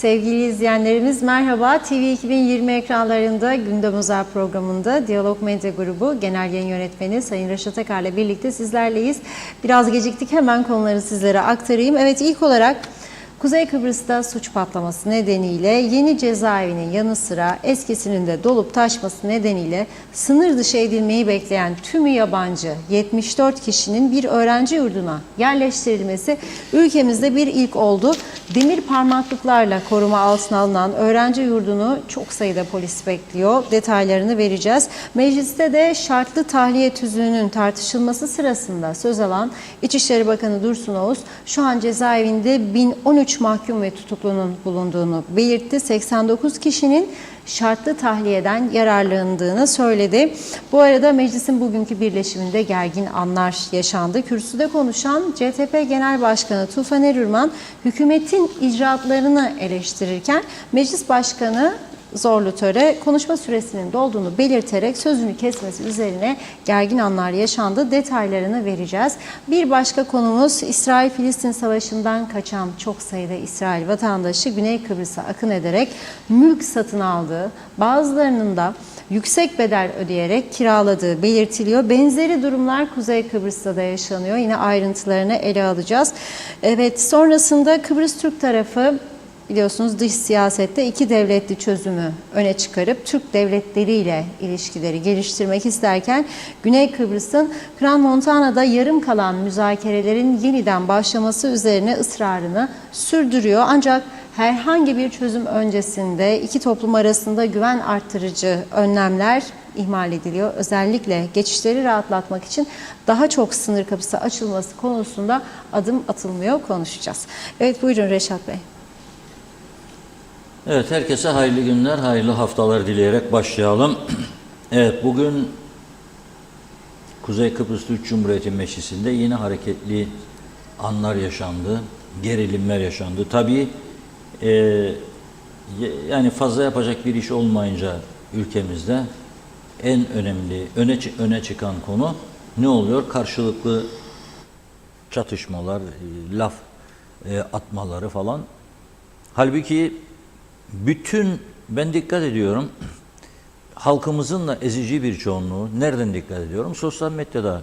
Sevgili izleyenlerimiz merhaba. TV 2020 ekranlarında Gündem Özel programında Diyalog Medya Grubu Genel Yayın Yönetmeni Sayın Reşat Akar'la birlikte sizlerleyiz. Biraz geciktik, hemen konuları sizlere aktarayım. Evet, ilk olarak Kuzey Kıbrıs'ta suç patlaması nedeniyle yeni cezaevinin yanı sıra eskisinin de dolup taşması nedeniyle sınır dışı edilmeyi bekleyen tümü yabancı 74 kişinin bir öğrenci yurduna yerleştirilmesi ülkemizde bir ilk oldu. Demir parmaklıklarla koruma altına alınan öğrenci yurdunu çok sayıda polis bekliyor. Detaylarını vereceğiz. Mecliste de şartlı tahliye tüzüğünün tartışılması sırasında söz alan İçişleri Bakanı Dursun Oğuz şu an cezaevinde 1013 mahkum ve tutuklunun bulunduğunu belirtti. 89 kişinin şartlı tahliyeden yararlandığını söyledi. Bu arada meclisin bugünkü birleşiminde gergin anlar yaşandı. Kürsüde konuşan CTP Genel Başkanı Tufan Erürman hükümetin icraatlarını eleştirirken Meclis Başkanı Zorlu Töre konuşma süresinin dolduğunu belirterek sözünü kesmesi üzerine gergin anlar yaşandı. Detaylarını vereceğiz. Bir başka konumuz İsrail-Filistin savaşından kaçan çok sayıda İsrail vatandaşı Güney Kıbrıs'a akın ederek mülk satın aldığı, bazılarının da yüksek bedel ödeyerek kiraladığı belirtiliyor. Benzeri durumlar Kuzey Kıbrıs'ta da yaşanıyor. Yine ayrıntılarını ele alacağız. Evet, sonrasında Kıbrıs Türk tarafı biliyorsunuz dış siyasette iki devletli çözümü öne çıkarıp Türk devletleriyle ilişkileri geliştirmek isterken Güney Kıbrıs'ın Crans-Montana'da yarım kalan müzakerelerin yeniden başlaması üzerine ısrarını sürdürüyor. Ancak herhangi bir çözüm öncesinde iki toplum arasında güven arttırıcı önlemler ihmal ediliyor. Özellikle geçişleri rahatlatmak için daha çok sınır kapısı açılması konusunda adım atılmıyor, konuşacağız. Evet, buyurun Reşat Bey. Evet, herkese hayırlı günler, hayırlı haftalar dileyerek başlayalım. Evet, bugün Kuzey Kıbrıs Türk Cumhuriyeti Meclisi'nde yine hareketli anlar yaşandı, gerilimler yaşandı. Tabii yani fazla yapacak bir iş olmayınca ülkemizde en önemli, öne çıkan konu ne oluyor? Karşılıklı çatışmalar, laf atmaları falan. Halbuki ben dikkat ediyorum, halkımızın da ezici bir çoğunluğu, nereden dikkat ediyorum? Sosyal medyada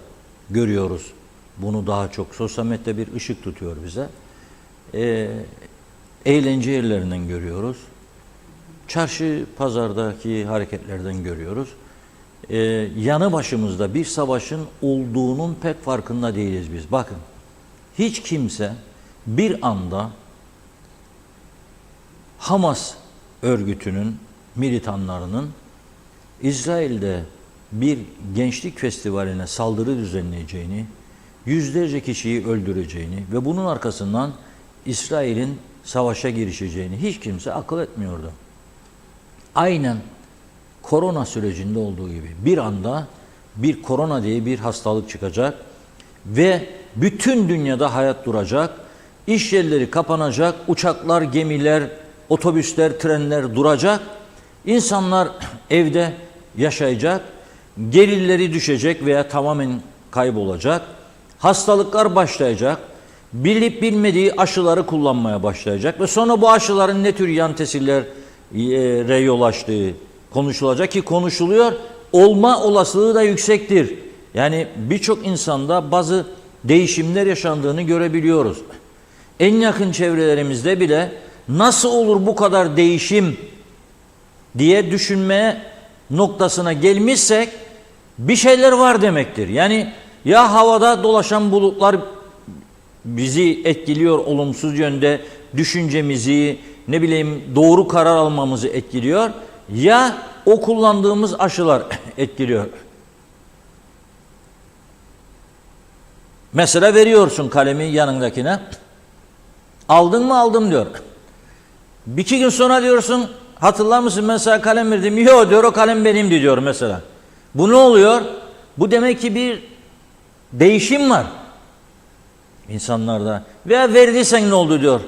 görüyoruz bunu daha çok. Sosyal medya bir ışık tutuyor bize. Eğlence yerlerinden görüyoruz. Çarşı, pazardaki hareketlerden görüyoruz. Yanı başımızda bir savaşın olduğunun pek farkında değiliz biz. Bakın, hiç kimse bir anda Hamas örgütünün militanlarının İsrail'de bir gençlik festivaline saldırı düzenleyeceğini, yüzlerce kişiyi öldüreceğini ve bunun arkasından İsrail'in savaşa girişeceğini hiç kimse akıl etmiyordu. Aynen korona sürecinde olduğu gibi bir anda bir korona diye bir hastalık çıkacak ve bütün dünyada hayat duracak, iş yerleri kapanacak, uçaklar, gemiler, otobüsler, trenler duracak, insanlar evde yaşayacak, gelirleri düşecek veya tamamen kaybolacak, hastalıklar başlayacak, bilip bilmediği aşıları kullanmaya başlayacak ve sonra bu aşıların ne tür yan tesirlere yol açtığı konuşulacak ki konuşuluyor, olma olasılığı da yüksektir. Yani birçok insanda bazı değişimler yaşandığını görebiliyoruz. En yakın çevrelerimizde bile nasıl olur bu kadar değişim diye düşünmeye noktasına gelmişsek bir şeyler var demektir. Yani ya havada dolaşan bulutlar bizi etkiliyor olumsuz yönde, düşüncemizi, ne bileyim doğru karar almamızı etkiliyor, ya o kullandığımız aşılar etkiliyor. Mesela veriyorsun kalemi yanındakine, aldın mı? Aldım diyor. Bir iki gün sonra diyorsun, hatırlar mısın mesela kalem verdim? Yok diyor, o kalem benimdi diyor mesela. Bu ne oluyor? Bu demek ki bir değişim var insanlarda. Veya verdiysen ne oldu diyor.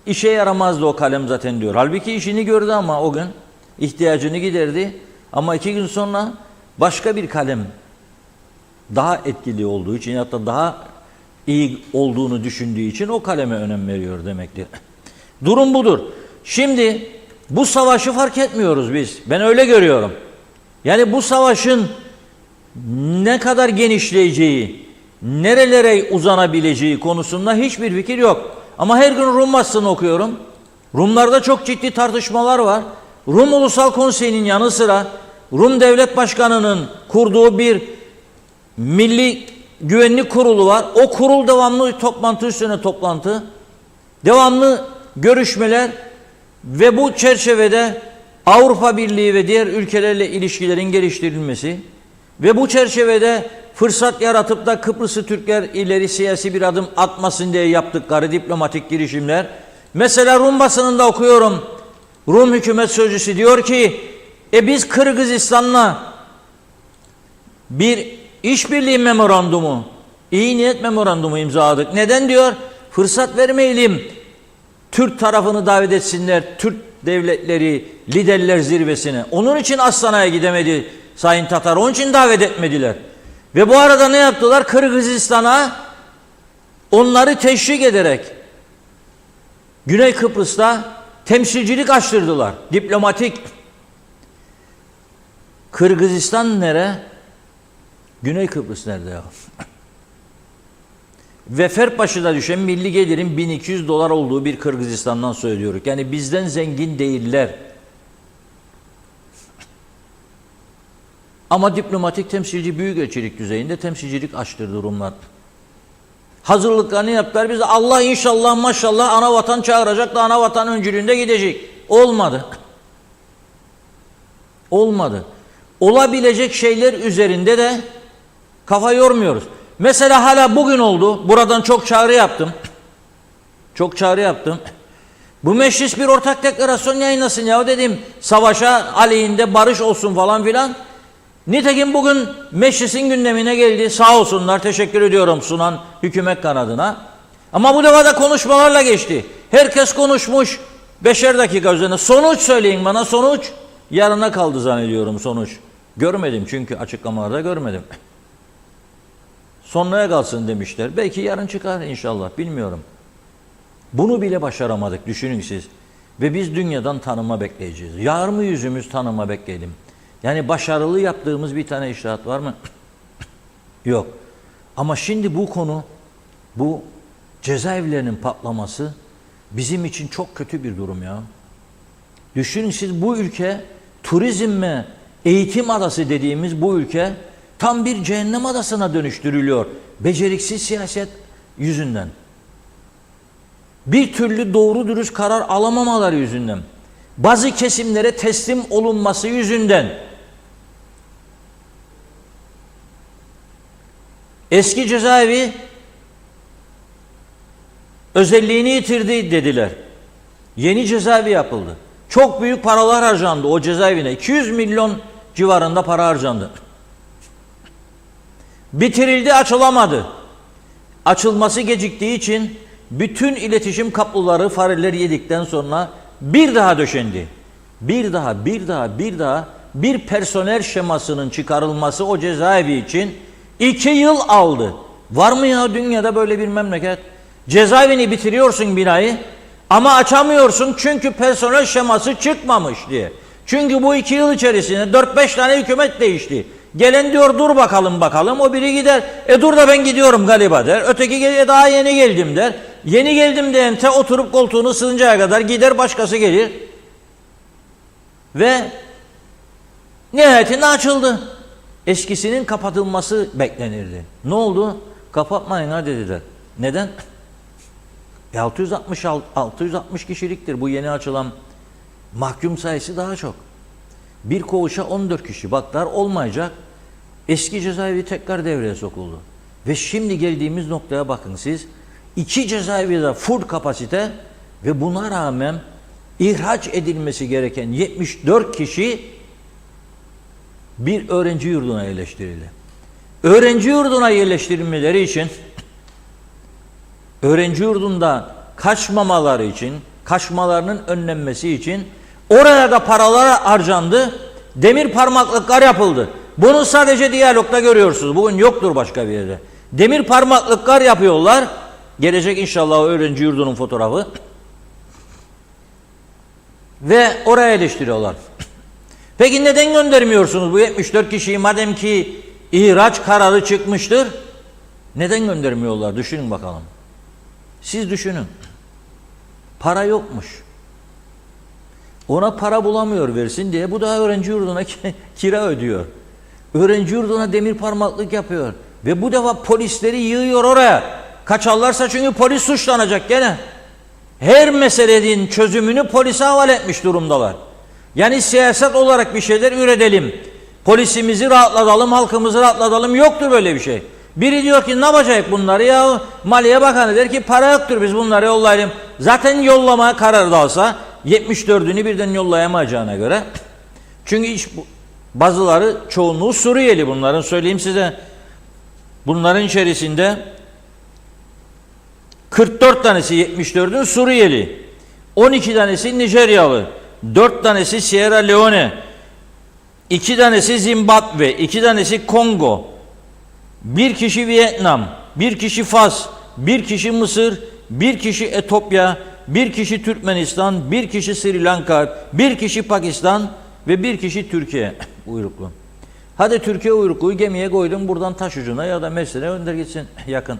İşe yaramazdı o kalem zaten diyor. Halbuki işini gördü ama o gün ihtiyacını giderdi. Ama 2 gün sonra başka bir kalem daha etkili olduğu için, hatta daha iyi olduğunu düşündüğü için o kaleme önem veriyor demektir. Durum budur. Şimdi bu savaşı fark etmiyoruz biz. Ben öyle görüyorum. Yani bu savaşın ne kadar genişleyeceği, nerelere uzanabileceği konusunda hiçbir fikir yok. Ama her gün Rum basını okuyorum. Rumlarda çok ciddi tartışmalar var. Rum Ulusal Konseyi'nin yanı sıra Rum Devlet Başkanı'nın kurduğu bir Milli Güvenlik Kurulu var. O kurul devamlı toplantı üstüne toplantı, devamlı görüşmeler ve bu çerçevede Avrupa Birliği ve diğer ülkelerle ilişkilerin geliştirilmesi ve bu çerçevede fırsat yaratıp da Kıbrıs'ı Türkler ileri siyasi bir adım atmasın diye yaptıkları diplomatik girişimler. Mesela Rum basınında okuyorum. Rum hükümet sözcüsü diyor ki biz Kırgızistan'la bir işbirliği memorandumu, iyi niyet memorandumu imzaladık. Neden diyor? Fırsat vermeyelim. Türk tarafını davet etsinler. Türk devletleri, liderler zirvesine. Onun için Astana'ya gidemedi Sayın Tatar. Onun için davet etmediler. Ve bu arada ne yaptılar? Kırgızistan'a onları teşvik ederek Güney Kıbrıs'ta temsilcilik açtırdılar. Diplomatik. Kırgızistan nere? Güney Kıbrıs nerede ya? Ve fert başına düşen milli gelirin 1200 dolar olduğu bir Kırgızistan'dan söylüyoruz. Yani bizden zengin değiller. Ama diplomatik temsilci büyükelçilik düzeyinde temsilcilik açtırdı Rumlar. Hazırlıklarını yaptılar. Biz Allah inşallah maşallah ana vatan çağıracak da ana vatan öncülüğünde gidecek. Olmadı. Olmadı. Olabilecek şeyler üzerinde de kafa yormuyoruz. Mesela hala bugün oldu. Buradan çok çağrı yaptım. Çok çağrı yaptım. Bu meclis bir ortak deklarasyon yayınlasın ya dedim. Savaşa aleyhinde barış olsun falan filan. Nitekim bugün meclisin gündemine geldi. Sağ olsunlar, teşekkür ediyorum sunan hükümet kanadına. Ama bu defa da konuşmalarla geçti. Herkes konuşmuş. 5'er dakika üzerine. Sonuç söyleyin bana, sonuç. Yarına kaldı zannediyorum sonuç. Görmedim çünkü açıklamalarda görmedim. Sonraya kalsın demişler. Belki yarın çıkar inşallah, bilmiyorum. Bunu bile başaramadık, düşünün siz. Ve biz dünyadan tanıma bekleyeceğiz. Yar mı yüzümüz tanıma bekleyelim. Yani başarılı yaptığımız bir tane icraat var mı? Yok. Ama şimdi bu konu, bu cezaevlerinin patlaması bizim için çok kötü bir durum ya. Düşünün siz, bu ülke turizm ve eğitim adası dediğimiz bu ülke tam bir cehennem adasına dönüştürülüyor. Beceriksiz siyaset yüzünden. Bir türlü doğru dürüst karar alamamaları yüzünden. Bazı kesimlere teslim olunması yüzünden. Eski cezaevi özelliğini yitirdi dediler. Yeni cezaevi yapıldı. Çok büyük paralar harcandı o cezaevine. 200 milyon civarında para harcandı. Bitirildi, açılamadı. Açılması geciktiği için bütün iletişim kabloları fareler yedikten sonra bir daha döşendi. Bir daha bir personel şemasının çıkarılması o cezaevi için 2 yıl aldı. Var mı ya dünyada böyle bir memleket? Cezaevini bitiriyorsun binayı ama açamıyorsun çünkü personel şeması çıkmamış diye. Çünkü bu 2 yıl içerisinde 4-5 tane hükümet değişti. Gelen diyor dur bakalım, o biri gider. Dur da ben gidiyorum galiba der. Öteki geliyor, daha yeni geldim der. Yeni geldim diyen oturup koltuğunu sığıncaya kadar gider, başkası gelir. Ve nihayetinde açıldı. Eskisinin kapatılması beklenirdi. Ne oldu? Kapatmayın ha dediler. Neden? 660 kişiliktir bu yeni açılan mahkum sayısı daha çok. Bir koğuşa 14 kişi. Bak dar olmayacak. Eski cezaevi tekrar devreye sokuldu. Ve şimdi geldiğimiz noktaya bakın siz. 2 cezaevi de full kapasite ve buna rağmen ihraç edilmesi gereken 74 kişi bir öğrenci yurduna yerleştirildi. Öğrenci yurduna yerleştirilmeleri için, öğrenci yurdunda kaçmamaları için, kaçmalarının önlenmesi için oraya da paralar harcandı, demir parmaklıklar yapıldı. Bunu sadece diyalogda görüyorsunuz. Bugün yoktur başka bir yerde. Demir parmaklıklar yapıyorlar. Gelecek inşallah o öğrenci yurdunun fotoğrafı. Ve oraya eleştiriyorlar. Peki neden göndermiyorsunuz bu 74 kişiyi madem ki ihraç kararı çıkmıştır? Neden göndermiyorlar? Düşünün bakalım. Siz düşünün. Para yokmuş. Ona para bulamıyor versin diye bu da öğrenci yurduna kira ödüyor. Öğrenci yurduna demir parmaklık yapıyor. Ve bu defa polisleri yığıyor oraya. Kaçarlarsa çünkü polis suçlanacak gene. Her meselenin çözümünü polise havale etmiş durumdalar. Yani siyaset olarak bir şeyler üretelim. Polisimizi rahatlatalım, halkımızı rahatlatalım. Yoktur böyle bir şey. Biri diyor ki ne yapacak bunları ya? Maliye Bakanı der ki para yoktur biz bunları yollayalım. Zaten yollama kararı da alsa 74'ünü birden yollayamayacağına göre. Çünkü bazıları çoğunluğu Suriyeli bunların söyleyeyim size. Bunların içerisinde 44 tanesi 74'ün Suriyeli. 12 tanesi Nijeryalı. 4 tanesi Sierra Leone. 2 tanesi Zimbabwe. 2 tanesi Kongo. 1 kişi Vietnam. 1 kişi Fas. 1 kişi Mısır. 1 kişi Etiyopya. 1 kişi Türkmenistan. 1 kişi Sri Lanka. 1 kişi Pakistan. Ve 1 kişi Türkiye uyruklu. Hadi Türkiye uyrukluyu gemiye koydum buradan taş ucuna ya da Mersin'e gönder gitsin yakın.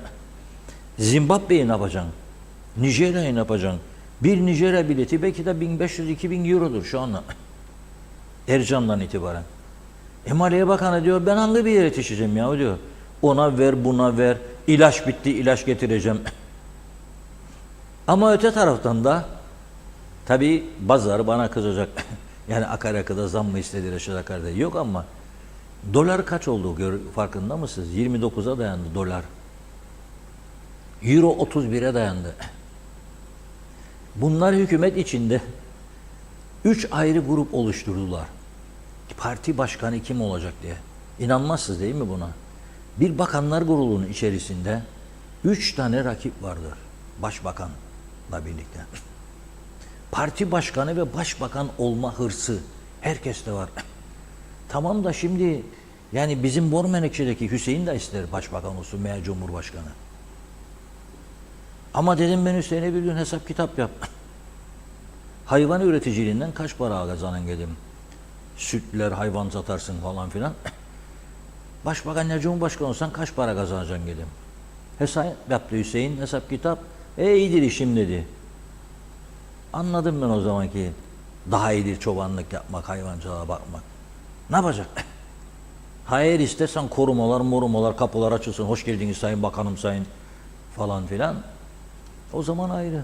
Zimbabwe'yi ne yapacaksın? Nijerya'yı ne yapacaksın? Bir Nijerya bileti belki de 1500-2000 eurodur şu anda. Ercan'dan itibaren. Maliye Bakanı diyor ben hangi bir yere yetişeceğim ya diyor. Ona ver buna ver. İlaç bitti ilaç getireceğim. Ama öte taraftan da tabii bazıları bana kızacak. Yani akaryakıda zam mı istedi Reşat Akar'da? Yok ama dolar kaç oldu farkında mısınız? 29'a dayandı dolar. Euro 31'e dayandı. Bunlar hükümet içinde 3 ayrı grup oluşturdular. Parti başkanı kim olacak diye. İnanmazsınız değil mi buna? Bir bakanlar grubunun içerisinde 3 tane rakip vardır. Başbakanla birlikte. Parti başkanı ve başbakan olma hırsı herkeste var. Tamam da şimdi yani bizim Bormenekşe'deki Hüseyin de ister başbakan olsun veya cumhurbaşkanı. Ama dedim ben Hüseyin'e bir gün hesap kitap yap. Hayvan üreticiliğinden kaç para kazanan dedim. Sütler, hayvan satarsın falan filan. Başbakan ya cumhurbaşkanı olsan kaç para kazanacaksın dedim. Hesap yaptı Hüseyin, hesap kitap. İyidir işim dedi. Anladım ben o zaman ki daha iyidir çobanlık yapmak, hayvancılığa bakmak. Ne yapacak? Hayır istesen korumalar, kapılar açılsın. Hoş geldiniz sayın bakanım sayın falan filan. O zaman ayrı.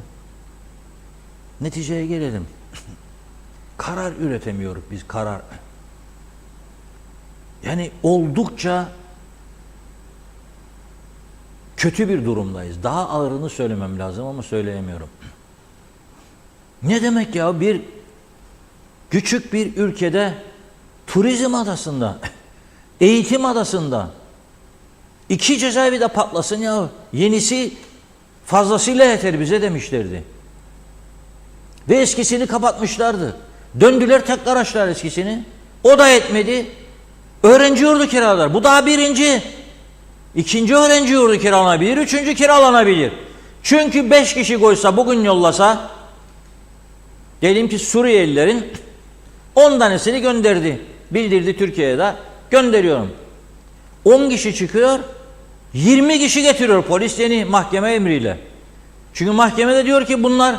Neticeye gelelim. Karar üretemiyoruz biz karar. Yani oldukça kötü bir durumdayız. Daha ağırını söylemem lazım ama söyleyemiyorum. Ne demek ya bir küçük bir ülkede turizm adasında, eğitim adasında 2 cezaevi de patlasın ya. Yenisi fazlasıyla yeter bize demişlerdi. Ve eskisini kapatmışlardı. Döndüler tekrar açtılar eskisini. O da etmedi. Öğrenci yurdu kiralar. Bu daha birinci. İkinci öğrenci yurdu kiralanabilir. Üçüncü kiralanabilir. Çünkü 5 kişi koysa bugün yollasa diyelim ki Suriyelilerin 10 tanesini gönderdi. Bildirdi Türkiye'ye de gönderiyorum. 10 kişi çıkıyor. 20 kişi getiriyor polis yeni mahkeme emriyle. Çünkü mahkemede diyor ki bunlar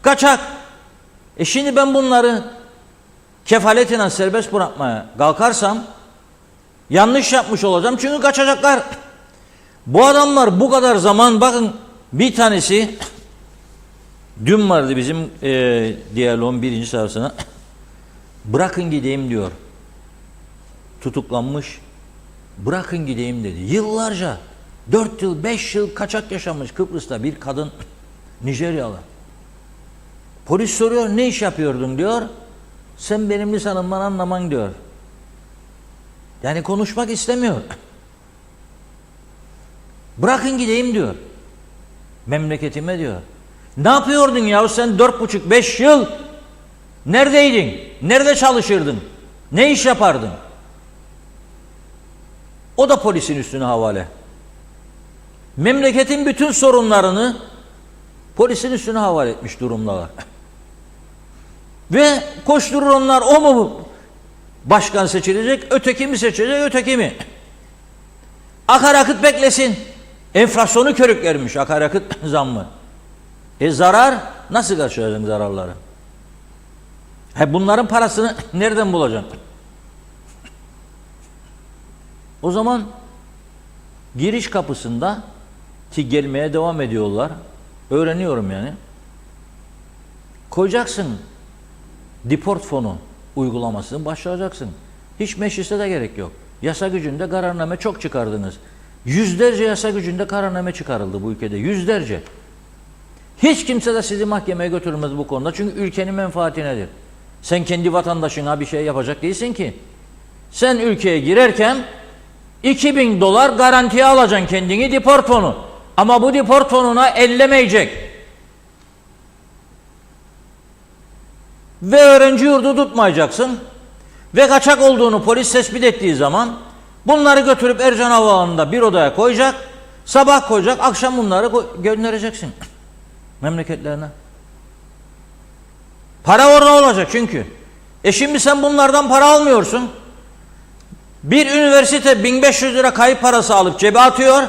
kaçak. Şimdi ben bunları kefaletiyle serbest bırakmaya kalkarsam yanlış yapmış olacağım. Çünkü kaçacaklar. Bu adamlar bu kadar zaman bakın bir tanesi dün vardı bizim diyaloğun 1. sayfasına bırakın gideyim diyor. Tutuklanmış. Bırakın gideyim dedi. Yıllarca 4 yıl 5 yıl kaçak yaşamış Kıbrıs'ta bir kadın Nijeryalı. Polis soruyor ne iş yapıyordun diyor. Sen benim lisanımdan anlaman diyor. Yani konuşmak istemiyor. Bırakın gideyim diyor. Memleketime diyor. Ne yapıyordun ya sen 4,5-5 yıl? Neredeydin? Nerede çalışırdın? Ne iş yapardın? O da polisin üstüne havale. Memleketin bütün sorunlarını polisin üstüne havale etmiş durumdalar. Ve koşturur onlar, o mu başkan seçilecek, öteki mi seçilecek, öteki mi? Akaryakıt beklesin. Enflasyonu körüklermiş akaryakıt zammı. Zarar, nasıl karşılayacaksın zararları? Bunların parasını nereden bulacaksın? O zaman giriş kapısında ki gelmeye devam ediyorlar. Öğreniyorum yani. Koyacaksın deport fonu uygulamasını başlayacaksın. Hiç meclise de gerek yok. Yasa gücünde kararname çok çıkardınız. Yüzlerce yasa gücünde kararname çıkarıldı bu ülkede. Yüzlerce. Hiç kimse de sizi mahkemeye götürmez bu konuda. Çünkü ülkenin menfaati nedir? Sen kendi vatandaşına bir şey yapacak değilsin ki. Sen ülkeye girerken 2000 dolar garantiye alacaksın kendini deport fonu. Ama bu deport fonuna ellemeyecek. Ve öğrenci yurdu tutmayacaksın. Ve kaçak olduğunu polis tespit ettiği zaman bunları götürüp Ercan Havaalanı'nda bir odaya koyacak. Sabah koyacak, akşam bunları göndereceksin memleketlerine. Para orada olacak çünkü. Şimdi sen bunlardan para almıyorsun. Bir üniversite 1500 lira kayıp parası alıp cebe atıyor.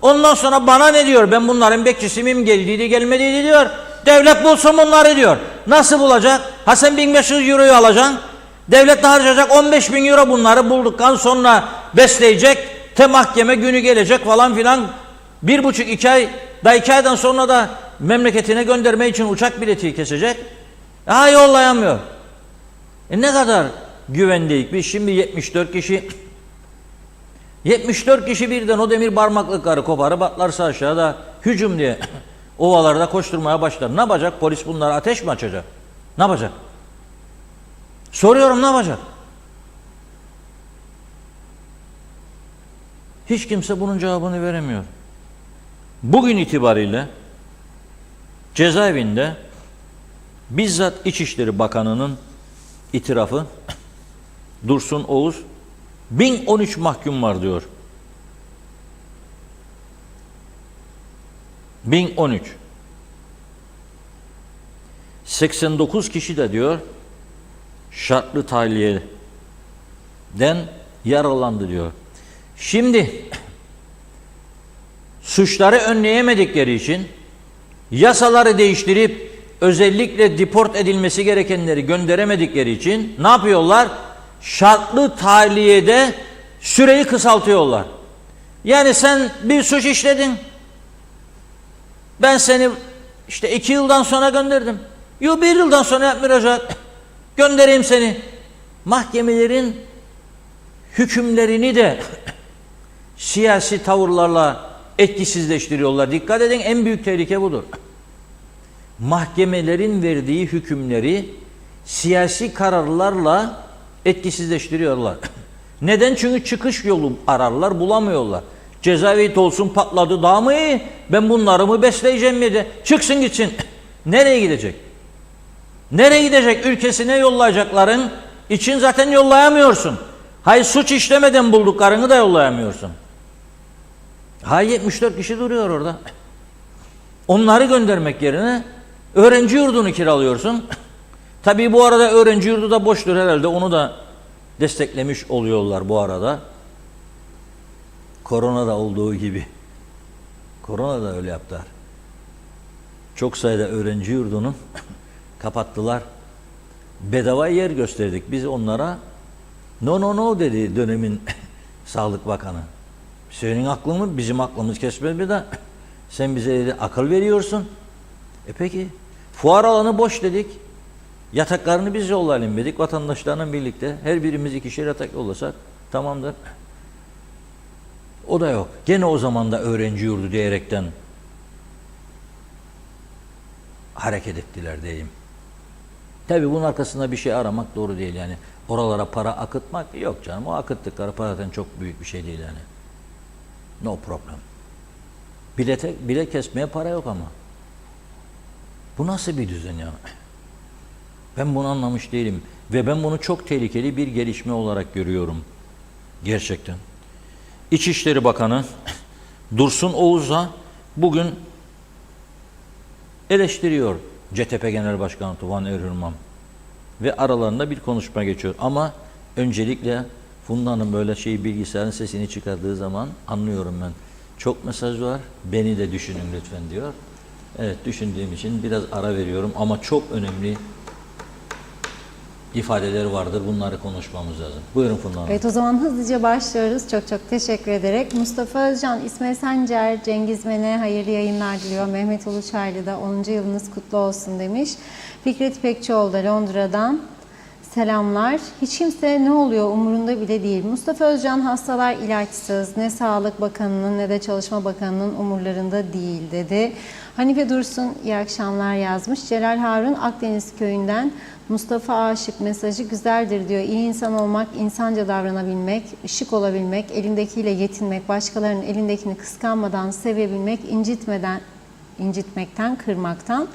Ondan sonra bana ne diyor? Ben bunların bekçisi miyim, geldiydi gelmediydi diyor. Devlet bulsun bunları diyor. Nasıl bulacak? Ha sen 1500 euroyu alacaksın. Devlet de harcayacak 15.000 euro bunları bulduktan sonra besleyecek. Mahkeme günü gelecek falan filan. 1,5-2 ay, da 2 aydan sonra da memleketine gönderme için uçak bileti kesecek. Yollayamıyor. Ne kadar güvendeyiz biz şimdi 74 kişi birden o demir parmaklıkları koparıp atlarsa aşağıda hücum diye ovalarda koşturmaya başlar. Ne yapacak? Polis bunlara ateş mi açacak? Ne yapacak? Soruyorum, ne yapacak? Hiç kimse bunun cevabını veremiyor. Bugün itibariyle cezaevinde bizzat İçişleri Bakanı'nın itirafı Dursun Oğuz 1013 mahkum var diyor. 1013. 89 kişi de diyor şartlı tahliyeden yaralandı diyor. Şimdi suçları önleyemedikleri için yasaları değiştirip özellikle deport edilmesi gerekenleri gönderemedikleri için ne yapıyorlar? Şartlı tahliyede süreyi kısaltıyorlar. Yani sen bir suç işledin. Ben seni 2 yıldan sonra gönderdim. 1 yıldan sonra yap müracaat. Göndereyim seni. Mahkemelerin hükümlerini de siyasi tavırlarla etkisizleştiriyorlar. Dikkat edin, en büyük tehlike budur. Mahkemelerin verdiği hükümleri siyasi kararlarla etkisizleştiriyorlar. Neden? Çünkü çıkış yolu ararlar, bulamıyorlar. Cezaevi dolsun patladı, daha mı iyi? Ben bunları mı besleyeceğim diye. Çıksın gitsin. Nereye gidecek? Nereye gidecek? Ülkesine yollayacakların için zaten yollayamıyorsun. Suç işlemeden bulduklarını da yollayamıyorsun. 74 kişi duruyor orada. Onları göndermek yerine öğrenci yurdunu kiralıyorsun. Tabii bu arada öğrenci yurdu da boştur herhalde. Onu da desteklemiş oluyorlar bu arada. Koronada olduğu gibi. Korona da öyle yaptılar. Çok sayıda öğrenci yurdunu kapattılar. Bedava yer gösterdik. Biz onlara no dedi dönemin Sağlık Bakanı. Senin aklın mı? Bizim aklımız kesmez bir de. Sen bize dedi, akıl veriyorsun. Peki. Fuar alanı boş dedik. Yataklarını biz yollayalım dedik. Vatandaşlarla birlikte her birimiz 2'şer yatak yollasak tamamdır. O da yok. Gene o zaman da öğrenci yurdu diyerekten hareket ettiler diyeyim. Tabii bunun arkasında bir şey aramak doğru değil yani. Oralara para akıtmak yok canım. O akıttıkları paradan çok büyük bir şey değil yani. No problem. Bilet kesmeye para yok ama. Bu nasıl bir düzen ya? Ben bunu anlamış değilim. Ve ben bunu çok tehlikeli bir gelişme olarak görüyorum. Gerçekten. İçişleri Bakanı Dursun Oğuz'a bugün eleştiriyor CTP Genel Başkanı Tufan Erhürman. ve aralarında bir konuşma geçiyor. Ama öncelikle Funda'nın böyle bilgisayarın sesini çıkardığı zaman anlıyorum ben. Çok mesaj var, beni de düşünün lütfen diyor. Evet, düşündüğüm için biraz ara veriyorum ama çok önemli ifadeler vardır. Bunları konuşmamız lazım. Buyurun Funda Hanım. Evet, o zaman hızlıca başlıyoruz. Çok çok teşekkür ederek. Mustafa Özcan, İsmail Sencer, Cengiz Mene hayırlı yayınlar diliyor. Mehmet Uluçaylı da 10. yılınız kutlu olsun demiş. Fikret İpekçioğlu da Londra'dan selamlar. Hiç kimse ne oluyor umurunda bile değil. Mustafa Özcan, hastalar ilaçsız. Ne Sağlık Bakanı'nın ne de Çalışma Bakanı'nın umurlarında değil dedi. Hanife Dursun iyi akşamlar yazmış. Celal Harun Akdeniz köyünden Mustafa Aşık mesajı güzeldir diyor. İyi insan olmak, insanca davranabilmek, ışık olabilmek, elindekiyle yetinmek, başkalarının elindekini kıskanmadan sevebilmek, incitmekten, kırmaktan,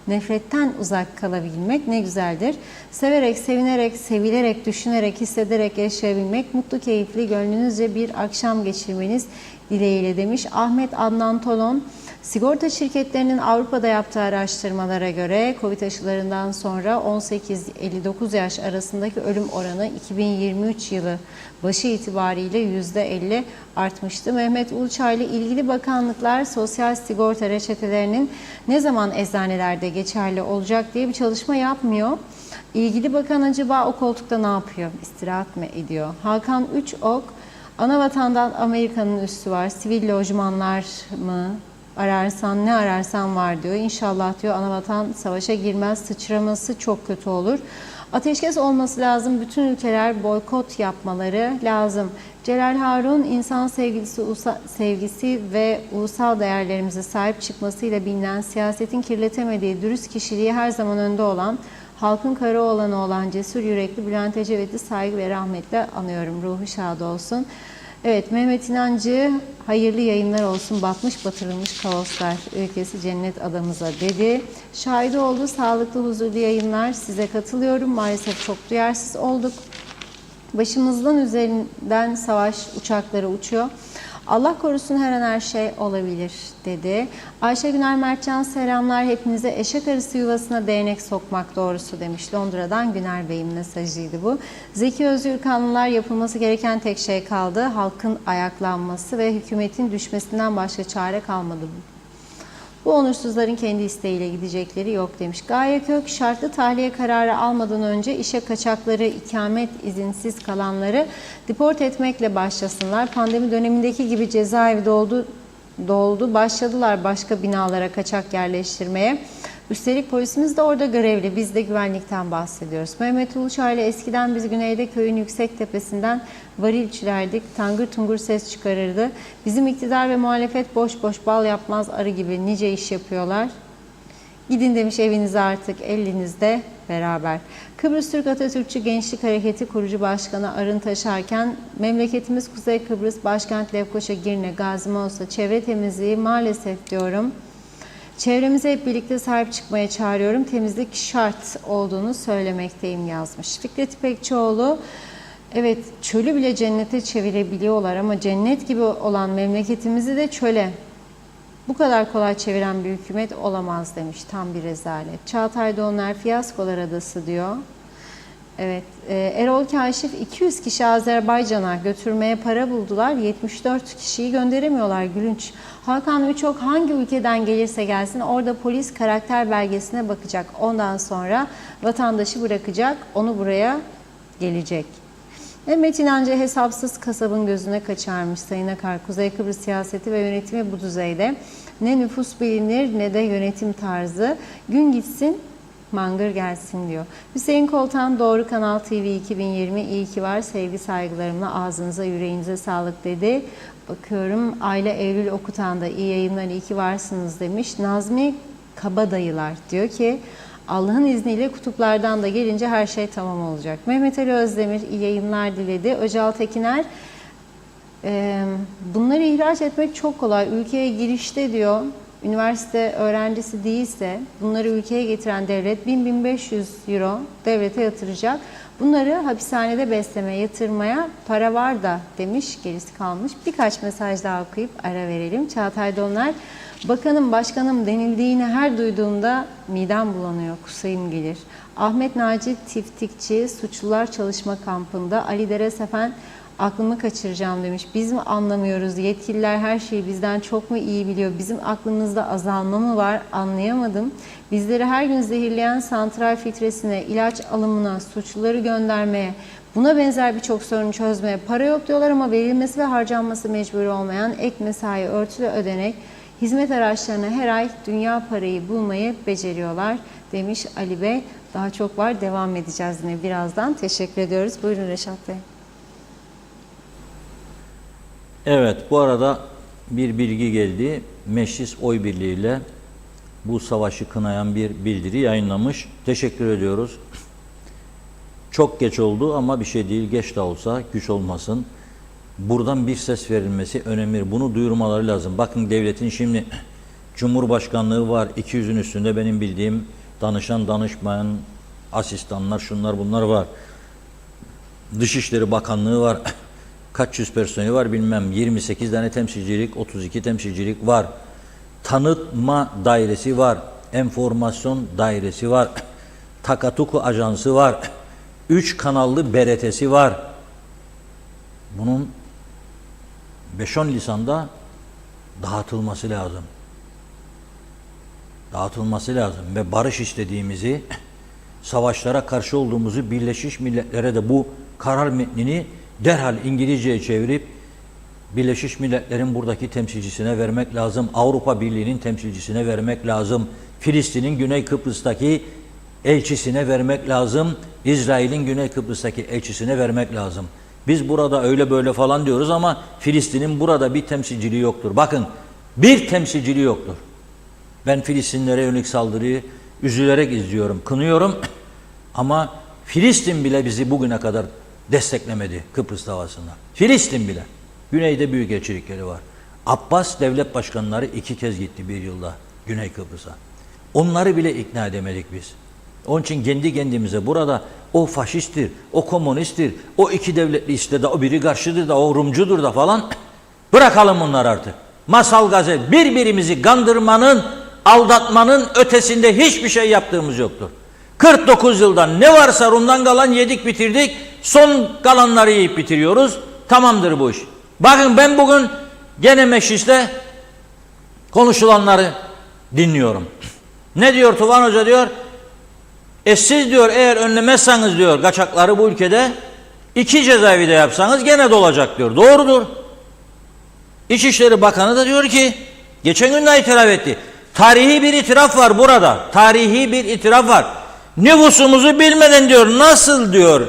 nefretten uzak kalabilmek ne güzeldir. Severek, sevinerek, sevilerek, düşünerek, hissederek yaşayabilmek, mutlu, keyifli, gönlünüzce bir akşam geçirmeniz dileğiyle demiş. Ahmet Adnan Tolon, sigorta şirketlerinin Avrupa'da yaptığı araştırmalara göre COVID aşılarından sonra 18-59 yaş arasındaki ölüm oranı 2023 yılı başı itibariyle %50 artmıştı. Mehmet Uluçaylı, ilgili bakanlıklar sosyal sigorta reçetelerinin ne zaman eczanelerde geçerli olacak diye bir çalışma yapmıyor. İlgili bakan acaba o koltukta ne yapıyor? İstirahat mı ediyor? Hakan Üçok, Anavatan'dan Amerika'nın üssü var. Sivil lojmanlar mı? Ararsan ne ararsan var diyor. İnşallah diyor Anavatan savaşa girmez, sıçraması çok kötü olur. Ateşkes olması lazım. Bütün ülkeler boykot yapmaları lazım. Celal Harun, insan sevgisi ve ulusal değerlerimize sahip çıkmasıyla bilinen, siyasetin kirletemediği, dürüst kişiliği her zaman önde olan, halkın Karaoğlan'ı olan cesur yürekli Bülent Ecevit'i saygı ve rahmetle anıyorum. Ruhu şad olsun. Evet, Mehmet İnancı, hayırlı yayınlar olsun, batmış batırılmış kaoslar ülkesi cennet adamıza dedi. Şahidi oldu, sağlıklı huzurlu yayınlar, size katılıyorum. Maalesef çok duyarsız olduk. Başımızdan üzerinden savaş uçakları uçuyor. Allah korusun, her an her şey olabilir dedi. Ayşe Güner Mertcan, selamlar hepinize. Eşek arısı yuvasına değnek sokmak doğrusu demiş. Londra'dan Güner Bey'in mesajıydı bu. Zeki Özgürkanlılar, yapılması gereken tek şey kaldı. Halkın ayaklanması ve hükümetin düşmesinden başka çare kalmadı. Bu onursuzların kendi isteğiyle gidecekleri yok demiş. Gaye Kök, şartlı tahliye kararı almadan önce işe kaçakları, ikamet izinsiz kalanları deport etmekle başlasınlar. Pandemi dönemindeki gibi cezaevi doldu. Başladılar başka binalara kaçak yerleştirmeye. Üstelik polisimiz de orada görevli. Biz de güvenlikten bahsediyoruz. Mehmet Uluçaylı, eskiden biz güneyde köyün yüksek tepesinden varilçilerdik. Tangır tungur ses çıkarırdı. Bizim iktidar ve muhalefet boş boş bal yapmaz arı gibi nice iş yapıyorlar. Gidin demiş evinize artık elinizde beraber. Kıbrıs Türk Atatürkçü Gençlik Hareketi kurucu başkanı Arın Taşarken, memleketimiz Kuzey Kıbrıs, başkent Lefkoşa, Girne, Gazi Mausa, çevre temizliği maalesef diyorum. Çevremize hep birlikte sahip çıkmaya çağırıyorum. Temizlik şart olduğunu söylemekteyim yazmış. Fikret İpekçioğlu, evet çölü bile cennete çevirebiliyorlar ama cennet gibi olan memleketimizi de çöle bu kadar kolay çeviren bir hükümet olamaz demiş. Tam bir rezalet. Çağatay Doğanlar, fiyaskolar adası diyor. Evet, Erol Kaşif, 200 kişi Azerbaycan'a götürmeye para buldular. 74 kişiyi gönderemiyorlar. Gülünç. Hakan Üçok, hangi ülkeden gelirse gelsin orada polis karakter belgesine bakacak. Ondan sonra vatandaşı bırakacak, onu buraya gelecek. Mehmet İnancı, hesapsız kasabın gözüne kaçarmış Sayın Akar. Kuzey Kıbrıs siyaseti ve yönetimi bu düzeyde. Ne nüfus bilinir ne de yönetim tarzı. Gün gitsin, mangır gelsin diyor. Hüseyin Koltan, Doğru Kanal TV 2020 iyi ki var. Sevgi saygılarımla ağzınıza yüreğinize sağlık dedi. Bakıyorum Aile Eylül Okutan da iyi yayınlar iyi ki varsınız demiş. Nazmi Kabadayılar diyor ki Allah'ın izniyle kutuplardan da gelince her şey tamam olacak. Mehmet Ali Özdemir iyi yayınlar diledi. Öcal Tekiner, bunları ihraç etmek çok kolay. Ülkeye girişte diyor, üniversite öğrencisi değilse bunları ülkeye getiren devlet 1000-1500 euro devlete yatıracak. Bunları hapishanede beslemeye, yatırmaya para var da demiş, gerisi kalmış. Birkaç mesaj daha okuyup ara verelim. Çağatay Donlar, bakanım başkanım denildiğini her duyduğumda midem bulanıyor, kusayım gelir. Ahmet Naci Tiftikçi, Suçlular Çalışma Kampı'nda. Ali Dere Sefen, aklımı kaçıracağım demiş. Biz mi anlamıyoruz? Yetkililer her şeyi bizden çok mu iyi biliyor? Bizim aklımızda azalma mı var? Anlayamadım. Bizleri her gün zehirleyen santral filtresine, ilaç alımına, suçluları göndermeye, buna benzer birçok sorunu çözmeye para yok diyorlar ama verilmesi ve harcanması mecburi olmayan ek mesai, örtülü ödenek, hizmet araçlarına her ay dünya parayı bulmayı beceriyorlar demiş Ali Bey. Daha çok var. Devam edeceğiz yine birazdan. Teşekkür ediyoruz. Buyurun Reşat Bey. Evet, bu arada bir bilgi geldi. Meclis oy birliğiyle bu savaşı kınayan bir bildiri yayınlamış. Teşekkür ediyoruz. Çok geç oldu ama bir şey değil. Geç de olsa güç olmasın. Buradan bir ses verilmesi önemli. Bunu duyurmaları lazım. Bakın devletin şimdi Cumhurbaşkanlığı var. 200'ün üstünde benim bildiğim danışan, danışmayan, asistanlar, şunlar bunlar var. Dışişleri Bakanlığı var. Kaç yüz personeli var bilmem. 28 tane temsilcilik, 32 temsilcilik var. Tanıtma dairesi var. Enformasyon dairesi var. Takatuku ajansı var. 3 kanallı BRT'si var. Bunun 5-10 lisanda dağıtılması lazım. Dağıtılması lazım ve barış istediğimizi, savaşlara karşı olduğumuzu Birleşmiş Milletler'e de bu karar metnini derhal İngilizceye çevirip Birleşmiş Milletler'in buradaki temsilcisine vermek lazım. Avrupa Birliği'nin temsilcisine vermek lazım. Filistin'in Güney Kıbrıs'taki elçisine vermek lazım. İsrail'in Güney Kıbrıs'taki elçisine vermek lazım. Biz burada öyle böyle falan diyoruz ama Filistin'in burada bir temsilciliği yoktur. Bakın, bir temsilciliği yoktur. Ben Filistinlere yönelik saldırıyı üzülerek izliyorum, kınıyorum ama Filistin bile bizi bugüne kadar desteklemedi Kıbrıs davasında. Filistin bile. Güneyde büyükelçilikleri var. Abbas devlet başkanları 2 kez gitti bir yılda Güney Kıbrıs'a. Onları bile ikna edemedik biz. Onun için kendi kendimize burada o faşisttir, o komünisttir, o iki devletli istedi, o biri karşıdır da, o Rumcudur da falan. Bırakalım bunları artık. Masal gazet, birbirimizi kandırmanın, aldatmanın ötesinde hiçbir şey yaptığımız yoktur. 49 yıldan ne varsa Rum'dan kalan yedik bitirdik, son kalanları yiyip bitiriyoruz. Tamamdır bu iş. Bakın ben bugün gene mecliste konuşulanları dinliyorum. Ne diyor Tuvan Hoca diyor? Siz diyor eğer önlemezseniz diyor kaçakları bu ülkede 2 cezaevi de yapsanız gene dolacak diyor. Doğrudur. İçişleri Bakanı da diyor ki geçen gün de itiraf etti. Tarihi bir itiraf var burada. Tarihi bir itiraf var. Nüfusumuzu bilmeden diyor nasıl diyor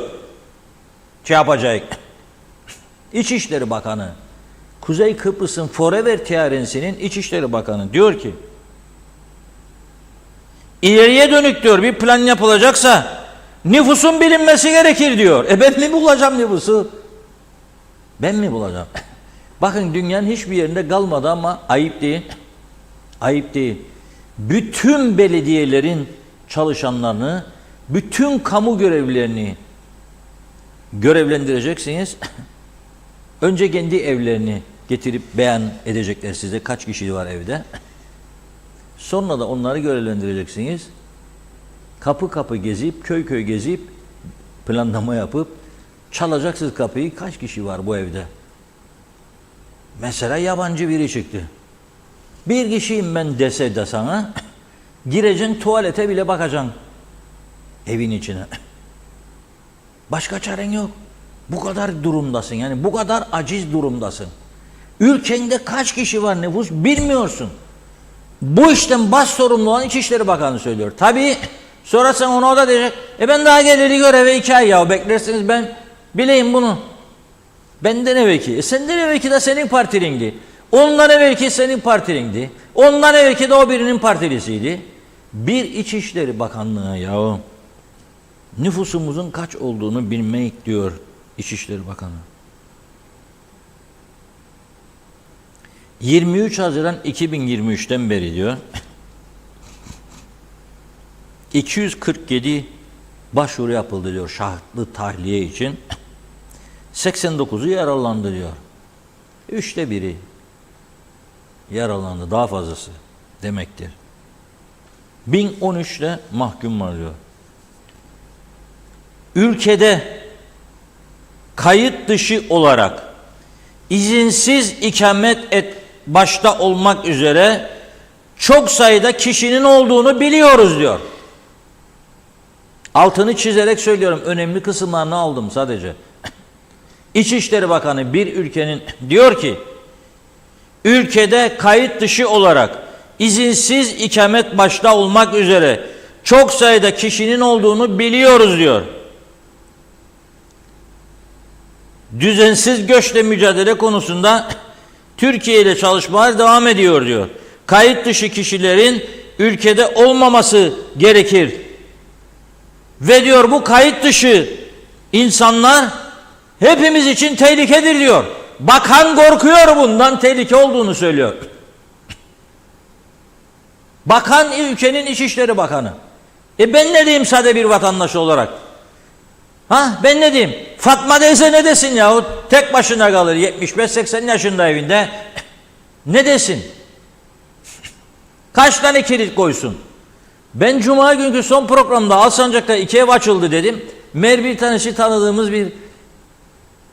şey yapacak. İçişleri Bakanı, Kuzey Kıbrıs'ın Forever Tiyarensi'nin İçişleri Bakanı diyor ki İleriye dönük diyor bir plan yapılacaksa nüfusun bilinmesi gerekir diyor. Ben mi bulacağım nüfusu? Ben mi bulacağım? Bakın dünyanın hiçbir yerinde kalmadı ama ayıp değil. Ayıp değil. Bütün belediyelerin çalışanlarını, bütün kamu görevlilerini görevlendireceksiniz. Önce kendi evlerini getirip beyan edecekler size kaç kişi var evde. Sonra da onları görevlendireceksiniz. Kapı kapı gezip, köy köy gezip, planlama yapıp çalacaksınız kapıyı. Kaç kişi var bu evde? Mesela yabancı biri çıktı. Bir kişiyim ben dese de sana, gireceksin tuvalete bile bakacaksın. Evin içine. Başka çaren yok. Bu kadar durumdasın. Yani bu kadar aciz durumdasın. Ülkende kaç kişi var nüfus bilmiyorsun. Bu işten baş sorumlu olan İçişleri Bakanı söylüyor. Tabii sorarsan ona o da diyecek. Ben daha geleli göreve 2 ay ya beklersiniz ben bileyim bunu. Benden evvelki. Senden evvelki de senin partilindi. Ondan evvelki senin partilindi. Ondan evvelki de o birinin partilisiydi. Bir İçişleri Bakanlığı ya. Nüfusumuzun kaç olduğunu bilmek diyor İçişleri Bakanı. 23 Haziran 2023'ten beri diyor 247 başvuru yapıldı diyor şartlı tahliye için. 89'u yaralandı diyor. 3'te 1'i yaralandı, daha fazlası demektir. 1013'te mahkum var diyor. ülkede kayıt dışı olarak izinsiz ikamet başta olmak üzere çok sayıda kişinin olduğunu biliyoruz diyor. Altını çizerek söylüyorum. Önemli kısımlarını aldım sadece. İçişleri Bakanı bir ülkenin diyor ki ülkede kayıt dışı olarak izinsiz ikamet başta olmak üzere çok sayıda kişinin olduğunu biliyoruz diyor. Düzensiz göçle mücadele konusunda Türkiye ile çalışmalar devam ediyor diyor. Kayıt dışı kişilerin ülkede olmaması gerekir. Ve diyor bu kayıt dışı insanlar hepimiz için tehlikedir diyor. Bakan korkuyor, bundan tehlike olduğunu söylüyor. Bakan ülkenin İçişleri Bakanı. Ben ne diyeyim sade bir vatandaş olarak? Ben ne diyeyim? Fatma teyze ne desin yahu? Tek başına kalır 75-80 yaşında evinde. Ne desin? Kaç tane kilit koysun? Ben Cuma günkü son programda Alsancak'ta 2 ev açıldı dedim. Meğer bir tanesi tanıdığımız bir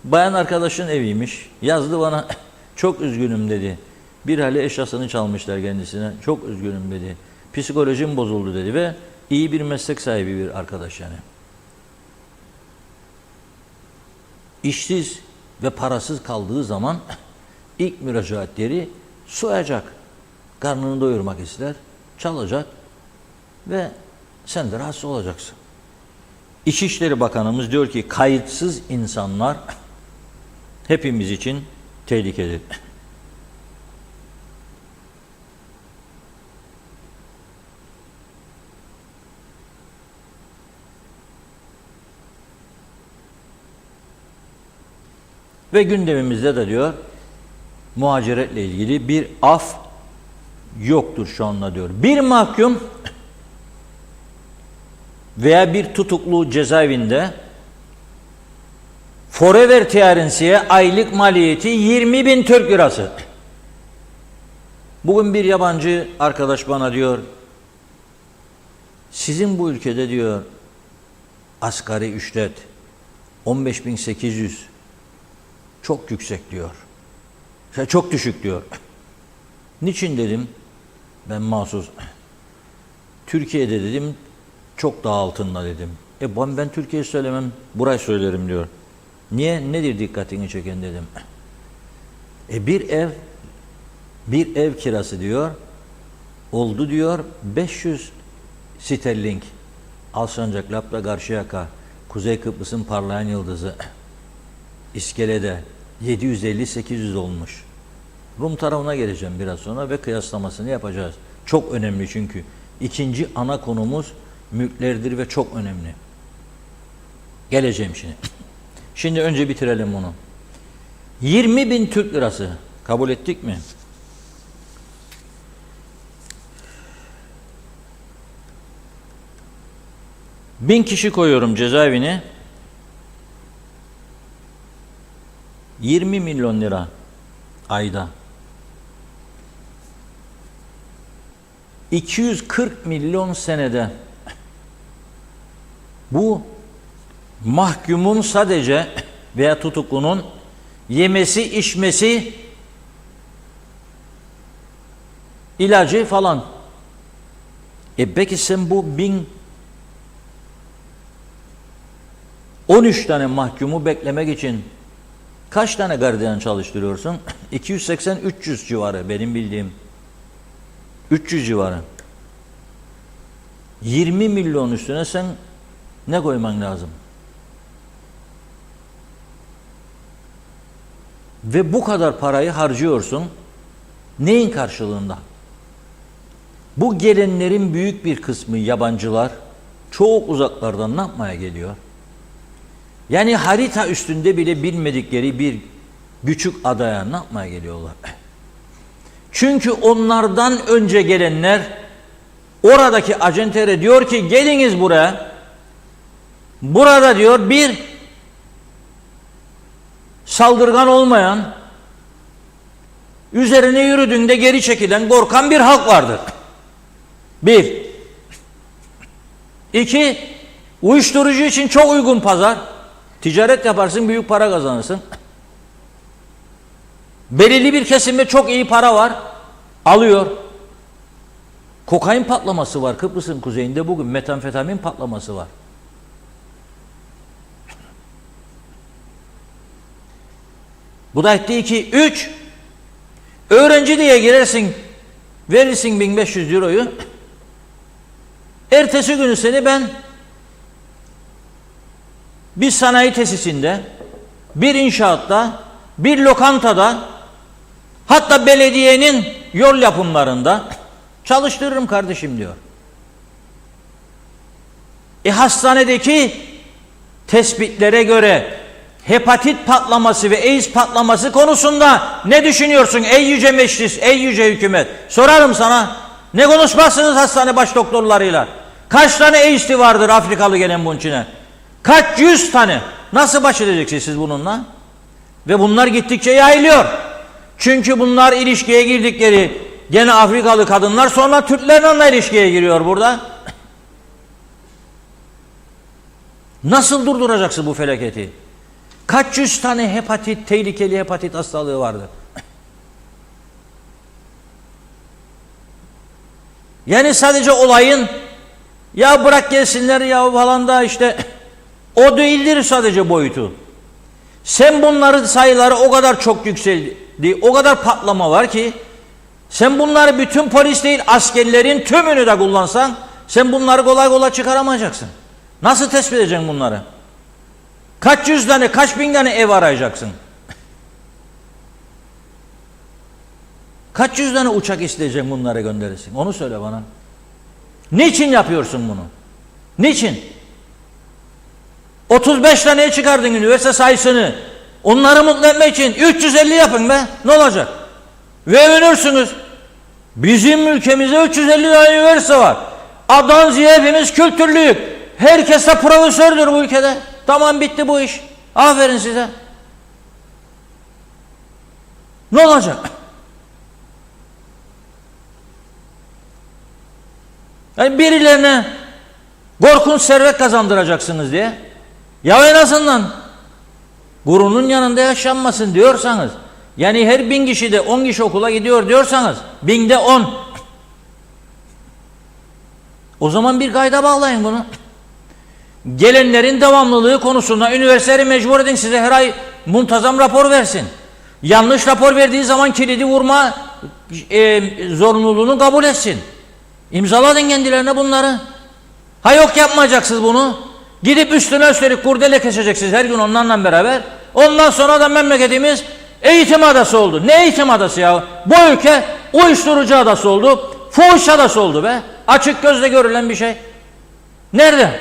bayan arkadaşın eviymiş. Yazdı bana, çok üzgünüm dedi. Bir hali eşyasını çalmışlar kendisine. Çok üzgünüm dedi. Psikolojim bozuldu dedi ve iyi bir meslek sahibi bir arkadaş yani. İşsiz ve parasız kaldığı zaman ilk müracaatleri soyacak. Karnını doyurmak ister, çalacak ve sen de rahatsız olacaksın. İçişleri Bakanımız diyor ki kayıtsız insanlar hepimiz için tehlikedir. Ve gündemimizde de diyor muhaciretle ilgili bir af yoktur şu anda diyor. Bir mahkum veya bir tutuklu cezaevinde forever tearensiye aylık maliyeti 20.000 Türk lirası. Bugün bir yabancı arkadaş bana diyor, sizin bu ülkede diyor asgari ücret 15.800 çok yüksek diyor. Çok düşük diyor. Niçin dedim? Ben mahsus. Türkiye'de dedim çok daha altında dedim. Ben Türkiye'yi söylemem, burayı söylerim diyor. Niye? Nedir dikkatini çeken dedim. Bir ev kirası diyor oldu diyor 500 sterling. Alsancak, Lapta, Karşıyaka, Kuzey Kıbrıs'ın parlayan yıldızı İskele'de 750-800 olmuş. Rum tarafına geleceğim biraz sonra ve kıyaslamasını yapacağız. Çok önemli çünkü. İkinci ana konumuz mülklerdir ve çok önemli. Geleceğim şimdi. Şimdi önce bitirelim bunu. 20.000 Türk lirası kabul ettik mi? Bin kişi koyuyorum cezaevine. 20 milyon lira ayda. 240 milyon senede. Bu mahkumun sadece veya tutuklunun yemesi, içmesi, ilacı falan. Peki sen bu 13 tane mahkumu beklemek için kaç tane gardiyan çalıştırıyorsun? 280-300 civarı benim bildiğim. 300 civarı. 20 milyon üstüne sen ne koyman lazım? Ve bu kadar parayı harcıyorsun. Neyin karşılığında? Bu gelenlerin büyük bir kısmı yabancılar. Çok uzaklardan ne yapmaya geliyor? Yani harita üstünde bile bilmedikleri bir küçük adaya ne yapmaya geliyorlar? Çünkü onlardan önce gelenler oradaki acentere diyor ki geliniz buraya. Burada diyor bir saldırgan olmayan, üzerine yürüdüğünde geri çekilen, korkan bir halk vardır. Bir. İki, Uyuşturucu için çok uygun pazar. Ticaret yaparsın, büyük para kazanırsın. Belirli bir kesimde çok iyi para var. Alıyor. Kokain patlaması var Kıbrıs'ın kuzeyinde bugün. Metamfetamin patlaması var. Bu da etti 2. 3. Öğrenci diye girersin. Verirsin 1500 euroyu. Ertesi günü seni ben bir sanayi tesisinde, bir inşaatta, bir lokantada, hatta belediyenin yol yapımlarında çalıştırırım kardeşim diyor. Hastanedeki tespitlere göre hepatit patlaması ve AIDS patlaması konusunda ne düşünüyorsun ey yüce meclis, ey yüce hükümet? Sorarım sana. Ne konuşmazsınız hastane baş doktorlarıyla? Kaç tane AIDS'li vardır Afrikalı gelen bunun içine? Kaç yüz tane? Nasıl baş edeceksiniz siz bununla? Ve bunlar gittikçe yayılıyor. Çünkü bunlar ilişkiye girdikleri gene Afrikalı kadınlar sonra Türklerle ilişkiye giriyor burada. Nasıl durduracaksın bu felaketi? Kaç yüz tane hepatit, tehlikeli hepatit hastalığı vardı. Yani sadece olayın ya bırak gelsinler ya falan da işte o değildir sadece boyutu. Sen bunların sayıları o kadar çok yükseldi, o kadar patlama var ki sen bunları bütün polis değil askerlerin tümünü de kullansan sen bunları kolay kolay çıkaramayacaksın. Nasıl tespit edeceksin bunları? Kaç yüz tane, kaç bin tane ev arayacaksın? Kaç yüz tane uçak isteyeceksin bunlara gönderirsin? Onu söyle bana. Niçin yapıyorsun bunu? Niçin? 35 taneye çıkardın üniversite sayısını. Onları mutlu etmek için 350 yapın be. Ne olacak? Ve övünürsünüz. Bizim ülkemizde 350 tane üniversite var. A'dan Z'ye hepimiz kültürlüyük. Herkes de profesördür bu ülkede. Tamam bitti bu iş. Aferin size. Ne olacak? Yani birilerine korkunç servet kazandıracaksınız diye. Ya en azından gururun yanında yaşanmasın diyorsanız, yani her 1000 kişide 10 kişi okula gidiyor diyorsanız, 1000'de 10. O zaman bir kayda bağlayın bunu. Gelenlerin devamlılığı konusunda üniversiteleri mecbur edin size her ay muntazam rapor versin. Yanlış rapor verdiği zaman kilidi vurma zorunluluğunu kabul etsin. İmzaladın kendilerine bunları. Ha yok yapmayacaksınız bunu. Gidip üstüne üstelik kurdele keseceksiniz her gün onlarla beraber. Ondan sonra da memleketimiz eğitim adası oldu. Ne eğitim adası ya? Bu ülke uyuşturucu adası oldu. Fuhuş adası oldu be. Açık gözle görülen bir şey. Nerede?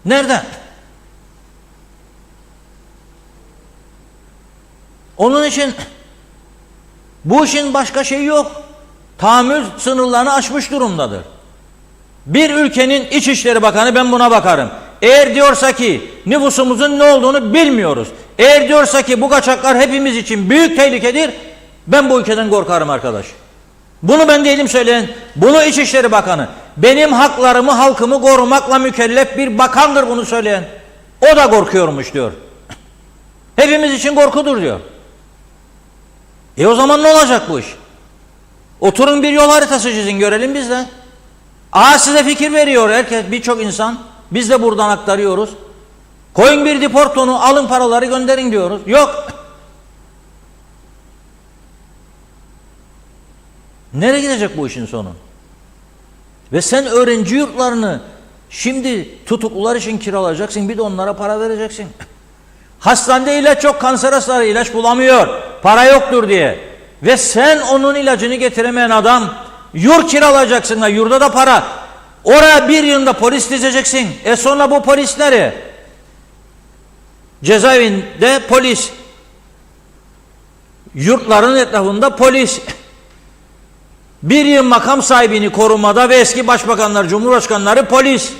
Nerede? Onun için bu işin başka şeyi yok. Tahammül sınırlarını aşmış durumdadır. Bir ülkenin İçişleri Bakanı, ben buna bakarım. Eğer diyorsa ki nüfusumuzun ne olduğunu bilmiyoruz. Eğer diyorsa ki bu kaçaklar hepimiz için büyük tehlikedir, ben bu ülkeden korkarım arkadaş. Bunu ben değilim söyleyen, bunu İçişleri Bakanı. Benim haklarımı, halkımı korumakla mükellef bir bakandır bunu söyleyen. O da korkuyormuş diyor. Hepimiz için korkudur diyor. O zaman ne olacak bu iş? Oturun bir yol haritası çizin görelim biz de. Size fikir veriyor herkes, birçok insan. Biz de buradan aktarıyoruz. Koyun bir deportonu, alın paraları gönderin diyoruz. Yok. Nereye gidecek bu işin sonu? Ve sen öğrenci yurtlarını şimdi tutuklular için kiralayacaksın, bir de onlara para vereceksin. Hastanede ilaç yok, kanser hastaları ilaç bulamıyor, para yoktur diye. Ve sen onun ilacını getiremeyen adam, yurt kiralayacaksın da yurda da para. Oraya bir yılda polis dizeceksin. Sonra bu polis nereye? Cezaevinde polis. Yurtların etrafında polis. Bir yıl makam sahibini korumada ve eski başbakanlar, cumhurbaşkanları polis.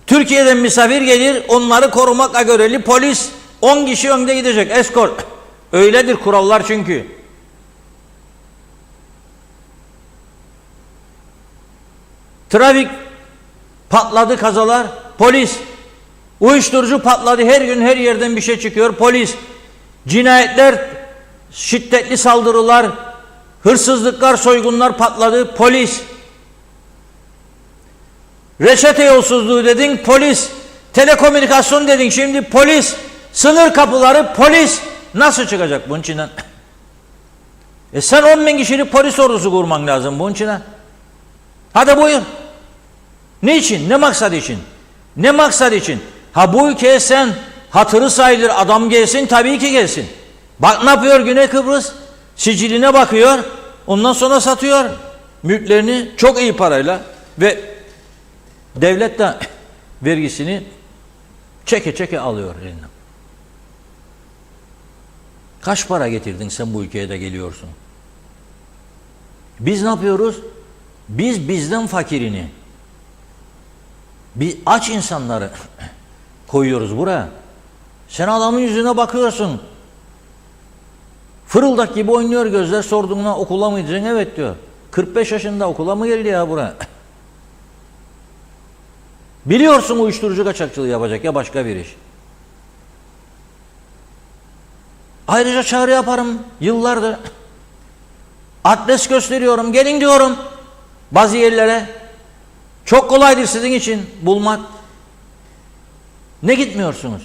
Türkiye'den misafir gelir, onları korumakla görevli polis. 10 kişi önde gidecek, eskort. Öyledir kurallar çünkü. Trafik patladı, kazalar, polis. Uyuşturucu patladı, her gün her yerden bir şey çıkıyor, polis. Cinayetler, şiddetli saldırılar, hırsızlıklar, soygunlar patladı, polis. Reçete yolsuzluğu dedin, polis. Telekomünikasyon dedin, şimdi polis. Sınır kapıları, polis. Nasıl çıkacak bunun içinden? Sen 10.000 kişilik polis ordusu kurman lazım bunun içine. Hadi buyur. Ne için? Ne maksat için? Ne maksat için? Ha bu ülkeye sen hatırı sayılır adam gelsin, tabii ki gelsin. Bak ne yapıyor Güney Kıbrıs? Siciline bakıyor, ondan sonra satıyor mülklerini çok iyi parayla ve devlet de vergisini çeke çeke alıyor elinden. Kaç para getirdin sen bu ülkeye de geliyorsun? Biz ne yapıyoruz? Biz bizden fakirini, bir aç insanları koyuyoruz buraya. Sen adamın yüzüne bakıyorsun. Fırıldak gibi oynuyor gözler, sorduğuna okula mı gideceksin? Evet diyor. 45 yaşında okula mı geldi ya buraya? Biliyorsun uyuşturucu kaçakçılığı yapacak ya başka bir iş. Ayrıca çağrı yaparım yıllardır. Adres gösteriyorum, gelin diyorum bazı yerlere. Çok kolaydır sizin için bulmak. Ne gitmiyorsunuz?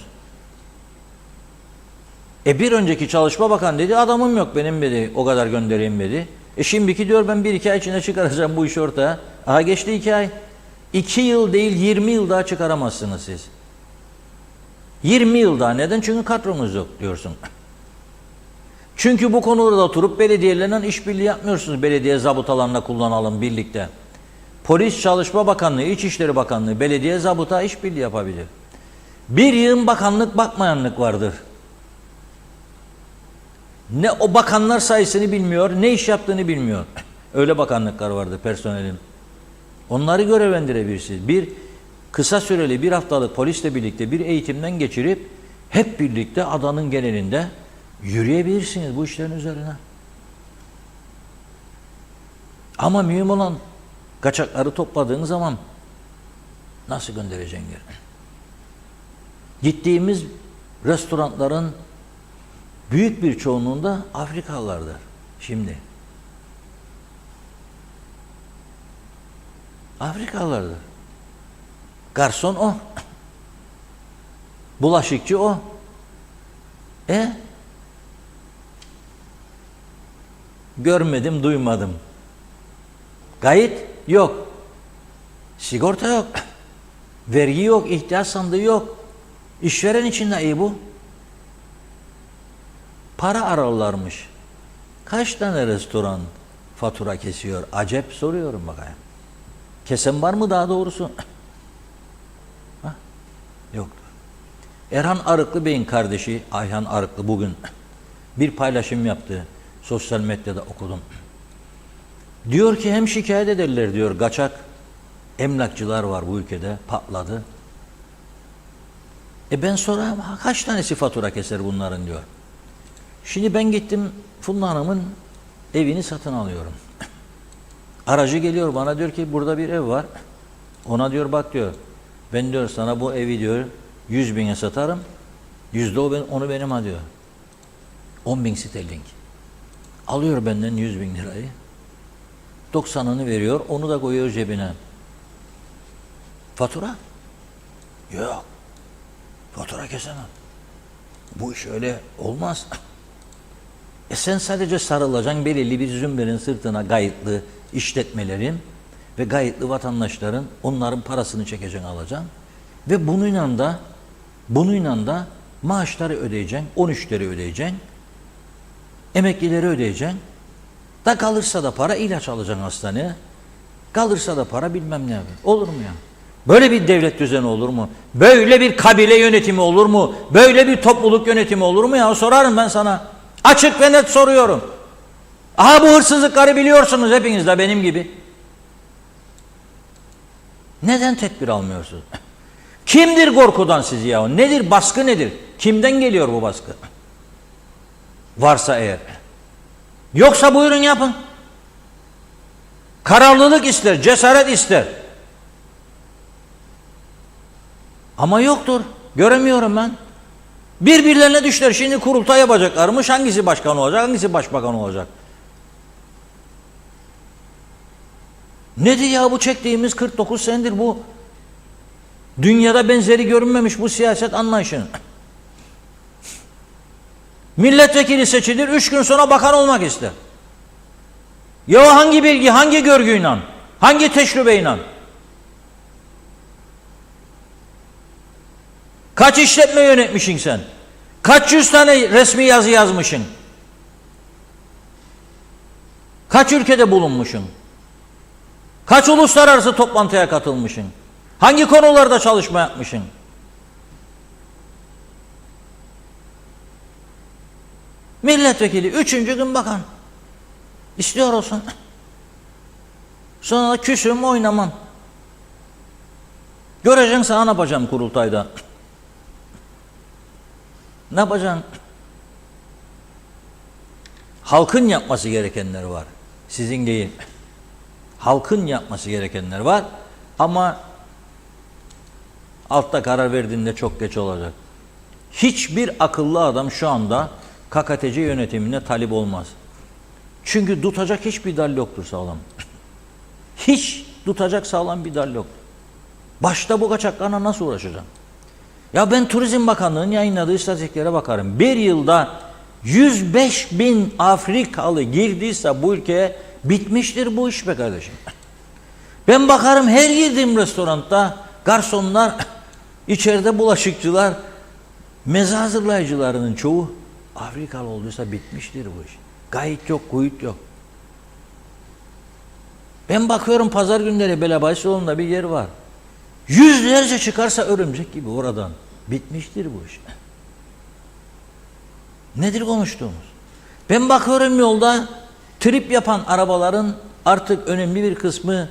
Bir önceki Çalışma Bakanı dedi, adamım yok benim dedi, o kadar göndereyim dedi. Şimdiki diyor ben 1-2 ay içinde çıkaracağım bu işi ortaya. Aha geçti 2 ay. 2 yıl değil 20 yıl daha çıkaramazsınız siz. 20 yıl daha. Neden? Çünkü kadronuz yok diyorsun. Çünkü bu konuda da oturup belediyelerle işbirliği yapmıyorsunuz. Belediye zabıtalarına kullanalım birlikte. Polis, Çalışma Bakanlığı, İçişleri Bakanlığı, belediye zabıta işbirliği yapabilir. Bir yığın bakanlık bakmayanlık vardır. Ne o bakanlar sayısını bilmiyor, ne iş yaptığını bilmiyor. Öyle bakanlıklar vardı personelin. Onları görevlendirebilirsiniz. Bir kısa süreli bir haftalık polisle birlikte bir eğitimden geçirip hep birlikte adanın genelinde yürüyebilirsiniz bu işlerin üzerine. Ama mühim olan kaçakları topladığın zaman nasıl göndereceksin geri? Gittiğimiz restoranların büyük bir çoğunluğunda Afrikalılardır şimdi. Afrikalılardır. Garson o. Bulaşıkçı o. Görmedim, duymadım. Kayıt yok. Sigorta yok. Vergi yok, ihtiyaç sandığı yok. İşveren için de iyi bu. Para ararlarmış. Kaç tane restoran fatura kesiyor? Acep soruyorum bakayım. Kesen var mı daha doğrusu? Yoktur. Erhan Arıklı Bey'in kardeşi Ayhan Arıklı bugün bir paylaşım yaptı. Sosyal medyada okudum. Diyor ki hem şikayet ederler diyor, kaçak emlakçılar var bu ülkede, patladı. Ben sorayım kaç tanesi fatura keser bunların diyor. Şimdi ben gittim Funda Hanım'ın evini satın alıyorum. Aracı geliyor bana diyor ki burada bir ev var. Ona diyor bak diyor ben diyor sana bu evi diyor 100.000'e satarım. Onu benim ha diyor. 10.000 sterling. Alıyor benden 100.000 lirayı. 90'ını veriyor, onu da koyuyor cebine. Fatura? Yok. Fatura kesemem. Bu iş öyle olmaz. Sen sadece sarılacaksın belirli bir zümrenin sırtına, kayıtlı işletmelerin ve kayıtlı vatandaşların, onların parasını çekeceksin, alacaksın. Ve bununla da maaşları ödeyeceksin, 13'leri ödeyeceksin, emeklileri ödeyeceksin. Da kalırsa da para ilaç alacaksın hastaneye. Kalırsa da para bilmem ne. Olur mu ya? Böyle bir devlet düzeni olur mu? Böyle bir kabile yönetimi olur mu? Böyle bir topluluk yönetimi olur mu ya? Sorarım ben sana. Açık ve net soruyorum. Aha bu hırsızlıkları biliyorsunuz hepiniz de benim gibi. Neden tedbir almıyorsunuz? Kimdir korkudan sizi ya? Nedir? Baskı nedir? Kimden geliyor bu baskı? Varsa eğer. Yoksa buyurun yapın. Kararlılık ister, cesaret ister. Ama yoktur. Göremiyorum ben. Birbirlerine düşler. Şimdi kurultay yapacaklarmış. Hangisi başkan olacak, hangisi başbakan olacak? Nedir ya bu çektiğimiz 49 senedir bu? Dünyada benzeri görünmemiş bu siyaset anlayışının. Milletvekili seçilir, 3 gün sonra bakan olmak ister. Ya hangi bilgi, hangi görgüyle, hangi tecrübeyle? Kaç işletme yönetmişsin sen? Kaç yüz tane resmi yazı yazmışsın? Kaç ülkede bulunmuşsun? Kaç uluslararası toplantıya katılmışsın? Hangi konularda çalışma yapmışsın? Milletvekili 3. gün bakan. İstiyor olsun. Sonra da küsüm oynamam. Göreceksin sana ne yapacağım kurultayda. Ne yapacaksın? Halkın yapması gerekenler var. Sizin değil. Halkın yapması gerekenler var. Ama altta karar verdiğinde çok geç olacak. Hiçbir akıllı adam şu anda KKTC yönetimine talip olmaz. Çünkü tutacak hiçbir dal yoktur sağlam. Hiç tutacak sağlam bir dal yoktur. Başta bu kaçaklarla nasıl uğraşacağım? Ya ben Turizm Bakanlığı'nın yayınladığı istatistiklere bakarım. Bir yılda 105.000 Afrikalı girdiyse bu ülkeye bitmiştir bu iş be kardeşim. Ben bakarım her girdiğim restoranda garsonlar, içeride bulaşıkçılar, meze hazırlayıcılarının çoğu Afrikalı olduysa bitmiştir bu iş. Gayet yok, kuyut yok. Ben bakıyorum pazar günleri Belebaş yolunda bir yer var. Yüzlerce çıkarsa örümcek gibi oradan. Bitmiştir bu iş. Nedir konuştuğumuz? Ben bakıyorum yolda trip yapan arabaların artık önemli bir kısmı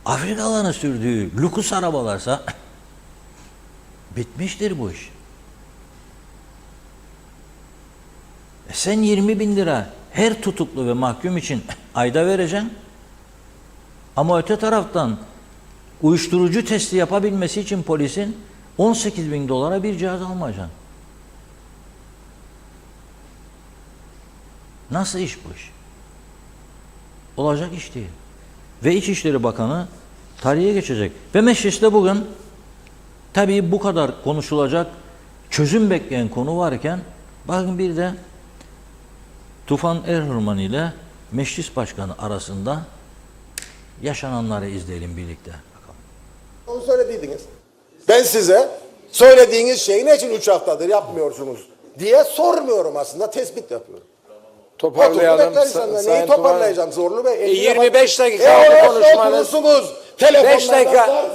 Afrikalıların sürdüğü lüks arabalarsa bitmiştir bu iş. Sen 20.000 lira her tutuklu ve mahkum için ayda vereceksin. Ama öte taraftan uyuşturucu testi yapabilmesi için polisin 18.000 dolara bir cihaz almayacaksın. Nasıl iş bu iş? Olacak iş değil. Ve İçişleri Bakanı tarihe geçecek. Ve mecliste bugün tabii bu kadar konuşulacak, çözüm bekleyen konu varken bakın bir de Tufan Erhürman ile Meclis Başkanı arasında yaşananları izleyelim birlikte. Bakalım. Onu söylediydiniz. Ben size söylediğiniz şeyi ne için 3 haftadır yapmıyorsunuz diye sormuyorum aslında, tespit yapıyorum. Toparlayalım. Neyi toparlayacağım Zorlu Bey? 25 dakika konuşmanız. 5 dakika.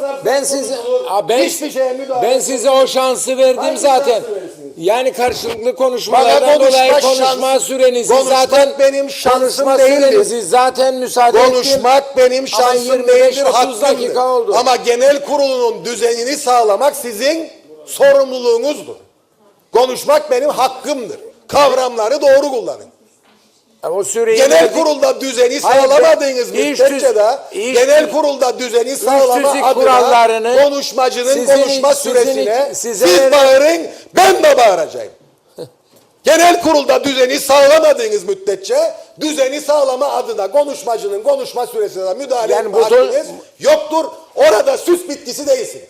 Ben size o şansı verdim zaten. Yani karşılıklı konuşmalardan dolayı konuşma sürenizi zaten benim şansım değildir. zaten müsaade ettim. Konuşmak benim şansım değildir, 30 dakika oldu. Ama genel kurulunun düzenini sağlamak sizin sorumluluğunuzdur. Konuşmak benim hakkımdır. Kavramları doğru kullanın. O süreyi Genel kurulda düzeni sağlamadığınız müddetçe de genel kurulda düzeni sağlama adına konuşmacının konuşma süresine siz bağırın, ben de bağıracağım. Genel kurulda düzeni sağlamadığınız müddetçe düzeni sağlama adına konuşmacının konuşma süresine müdahale etme hakkınız yoktur. Orada süs bitkisi değilsiniz.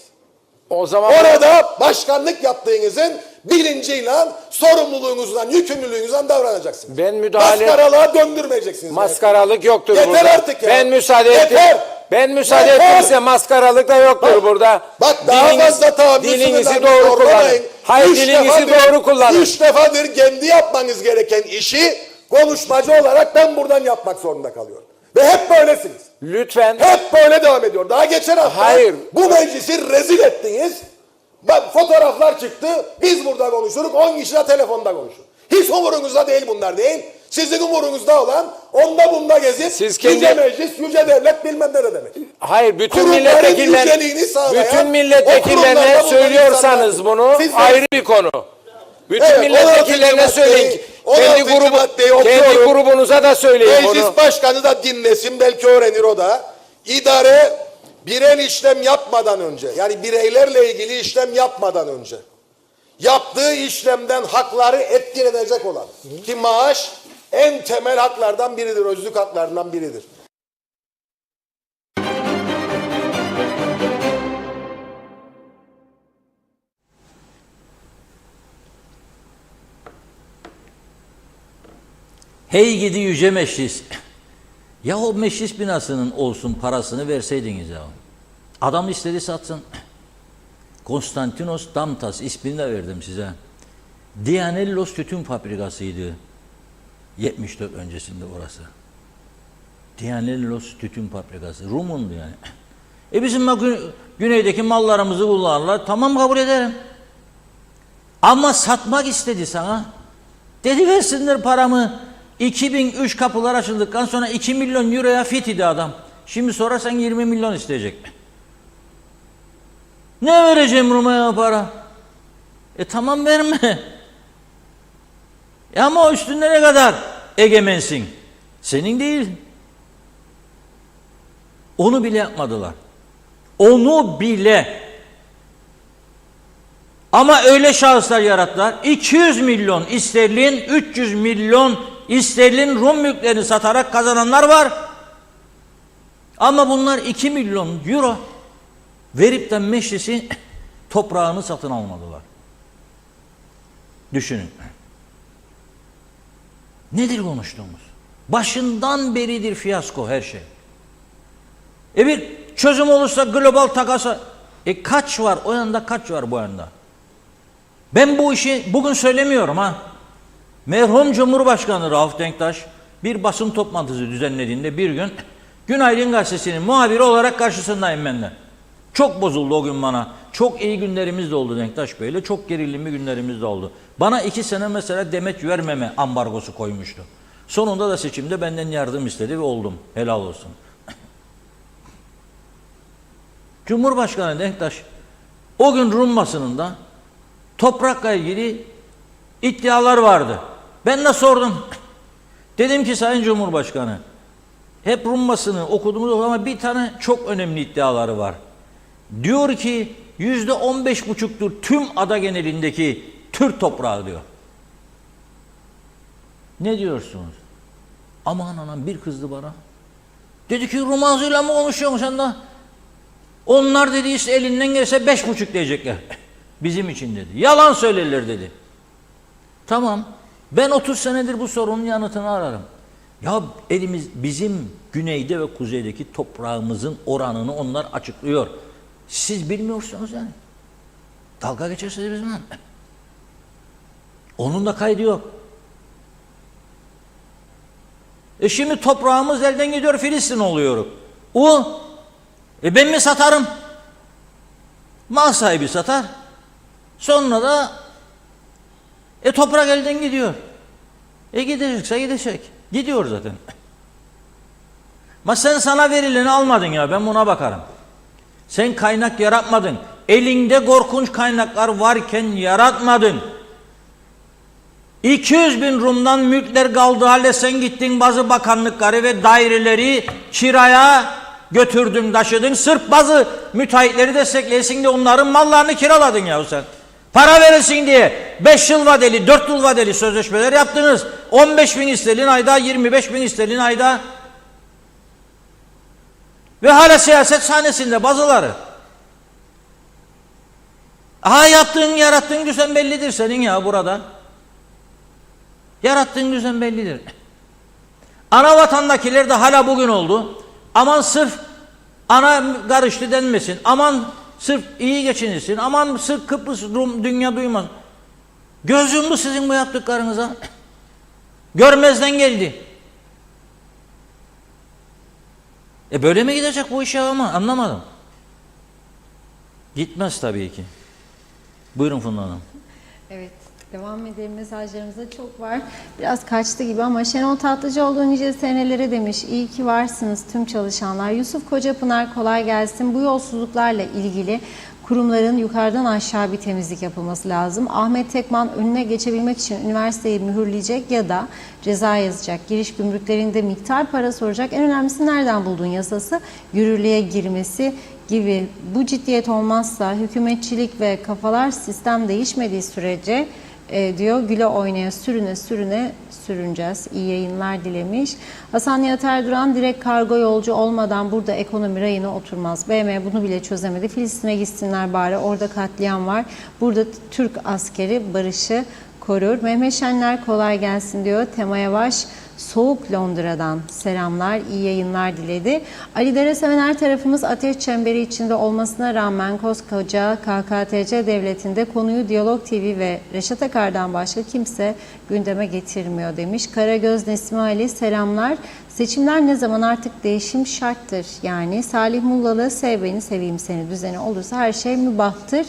O zaman orada başkanlık yaptığınızın bilinciyle, sorumluluğunuzdan, yükümlülüğünüzden davranacaksınız. Ben müdahale... Maskaralığa döndürmeyeceksiniz. Maskaralık yoktur yeter burada. Yeter artık ya. Ben müsaade ettim. Ben müsaade ettimse maskaralık da yoktur burada. Bak daha fazla tahammülsünüz. Dilinizi doğru kullanın. Hayır, dilinizi doğru kullanın. 3 defadır kendi yapmanız gereken işi konuşmacı olarak ben buradan yapmak zorunda kalıyorum. Ve hep böylesiniz. Lütfen. Hep böyle devam ediyor. Daha geçen hafta bu meclisi rezil ettiniz. Bak fotoğraflar çıktı. Biz burada konuşuruz. 10 kişi de telefonda konuşur. Hiç umurunuzda değil bunlar değil. Sizin umurunuzda olan onda bunda gezip yüce meclis, yüce devlet bilmem ne demek. Hayır, bütün milletvekillerine söylüyorsanız bunu ayrı bir konu. Bütün milletvekillerine söyleyin. Kendi grubunuza da söyleyin bunu. Meclis başkanı da dinlesin, belki öğrenir o da. İdare birel işlem yapmadan önce, yani bireylerle ilgili işlem yapmadan önce yaptığı işlemden hakları etkilenecek olan ki maaş en temel haklardan biridir, özlük haklarından biridir. Hey gidi yüce meclis. Ya o meclis binasının olsun parasını verseydiniz ya. Adam istedi satsın. Konstantinos Damtas ismini de verdim size. Dianellos tütün fabrikasıydı. 74 öncesinde orası. Dianellos tütün fabrikası. Rumundu yani. Bizim güneydeki mallarımızı kullanırlar. Tamam, kabul ederim. Ama satmak istedi sana. Dedi versinler paramı. 2003 kapılar açıldıktan sonra 2 milyon euroya fit idi adam. Şimdi sorarsan 20 milyon isteyecek. Ne vereceğim Ruma'ya para? Tamam, verme. Ama üstünde ne kadar egemensin? Senin değil. Onu bile yapmadılar. Onu bile. Ama öyle şahıslar yarattılar. 200 milyon isterlin, 300 milyon isterlin Rum mülklerini satarak kazananlar var. Ama bunlar 2 milyon euro verip de meclisin toprağını satın almadılar. Düşünün. Nedir konuştuğumuz? Başından beridir fiyasko her şey. Bir çözüm olursa global takasa kaç var o yanda, kaç var bu yanda? Ben bu işi bugün söylemiyorum ha. Merhum Cumhurbaşkanı Rauf Denktaş bir basın toplantısı düzenlediğinde bir gün Günaydın Gazetesi'nin muhabiri olarak karşısındayım ben de. Çok bozuldu o gün bana. Çok iyi günlerimiz de oldu Denktaş Bey'le. Çok gerilimli günlerimiz de oldu. Bana 2 sene mesela demet vermeme ambargosu koymuştu. Sonunda da seçimde benden yardım istedi ve oldum. Helal olsun. Cumhurbaşkanı Denktaş o gün Rum basınında toprakla ilgili iddialar vardı. Ben de sordum. Dedim ki Sayın Cumhurbaşkanı, hep Rum basını okudunuz ama bir tane çok önemli iddiaları var. Diyor ki %15,5'tur tüm ada genelindeki Türk toprağı diyor. Ne diyorsunuz? Aman anam, bir kızdı bana. Dedi ki Rum ağzıyla mı konuşuyorsun sen de? Onlar dedi işte elinden gelse 5,5 diyecekler. Bizim için dedi. Yalan söylerler dedi. Tamam. Ben 30 senedir bu sorunun yanıtını ararım. Ya bizim güneyde ve kuzeydeki toprağımızın oranını onlar açıklıyor. Siz bilmiyorsunuz yani. Dalga geçersiniz bizimle. Onun da kaydı yok. Şimdi toprağımız elden gidiyor, Filistin oluyor. Ben mi satarım? Mal sahibi satar. Sonra da toprak elden gidiyor. Gidecekse gidecek. Gidiyor zaten. Ama sen sana verileni almadın ya, ben buna bakarım. Sen kaynak yaratmadın. Elinde korkunç kaynaklar varken yaratmadın. 200 bin Rum'dan mülkler kaldığı halde sen gittin bazı bakanlıkları ve daireleri kiraya götürdün, taşıdın. Sırf bazı müteahhitleri destekleyesin diye onların mallarını kiraladın ya sen. Para veresin diye 5 yıl vadeli, 4 yıl vadeli sözleşmeler yaptınız. 15 bin sterlin ayda, 25 bin sterlin ayda. Ve hala siyaset sahnesinde bazıları. Yarattığın düzen bellidir senin ya burada. Yarattığın düzen bellidir. Ana vatandakiler de hala bugün oldu. Aman sırf ana karıştı denmesin. Aman sırf iyi geçinirsin. Aman sırf Kıbrıs Rum dünya duymaz. Göz yumdu sizin bu yaptıklarınıza. Görmezden geldi. Böyle mi gidecek bu iş ya, ama anlamadım. Gitmez tabii ki. Buyurun Funda Hanım. Evet, devam edelim. Mesajlarımızda çok var. Biraz kaçtı gibi ama Şenol Tatlıcıoğlu nice senelere demiş. İyi ki varsınız tüm çalışanlar. Yusuf Kocapınar kolay gelsin. Bu yolsuzluklarla ilgili kurumların yukarıdan aşağı bir temizlik yapılması lazım. Ahmet Tekman önüne geçebilmek için üniversiteyi mühürleyecek ya da ceza yazacak. Giriş gümrüklerinde miktar para soracak. En önemlisi nereden buldun yasası yürürlüğe girmesi gibi. Bu ciddiyet olmazsa hükümetçilik ve kafalar sistem değişmediği sürece diyor güle oynaya sürüne sürüne sürüneceğiz. İyi yayınlar dilemiş. Hasan Nihat Erduran direkt kargo yolcu olmadan burada ekonomi rayına oturmaz. BM bunu bile çözemedi. Filistin'e gitsinler bari. Orada katliam var. Burada Türk askeri barışı korur. Mehmet Şenler kolay gelsin diyor. Tema Yavaş soğuk Londra'dan selamlar, iyi yayınlar diledi. Ali Dere Sevener tarafımız ateş çemberi içinde olmasına rağmen koskoca KKTC devletinde konuyu Diyalog TV ve Reşat Akar'dan başka kimse gündeme getirmiyor demiş. Karagöz Nesmi Ali selamlar. Seçimler ne zaman artık değişim şarttır. Yani Salih Mullalı sev beni seveyim seni düzeni olursa her şey mübahtır.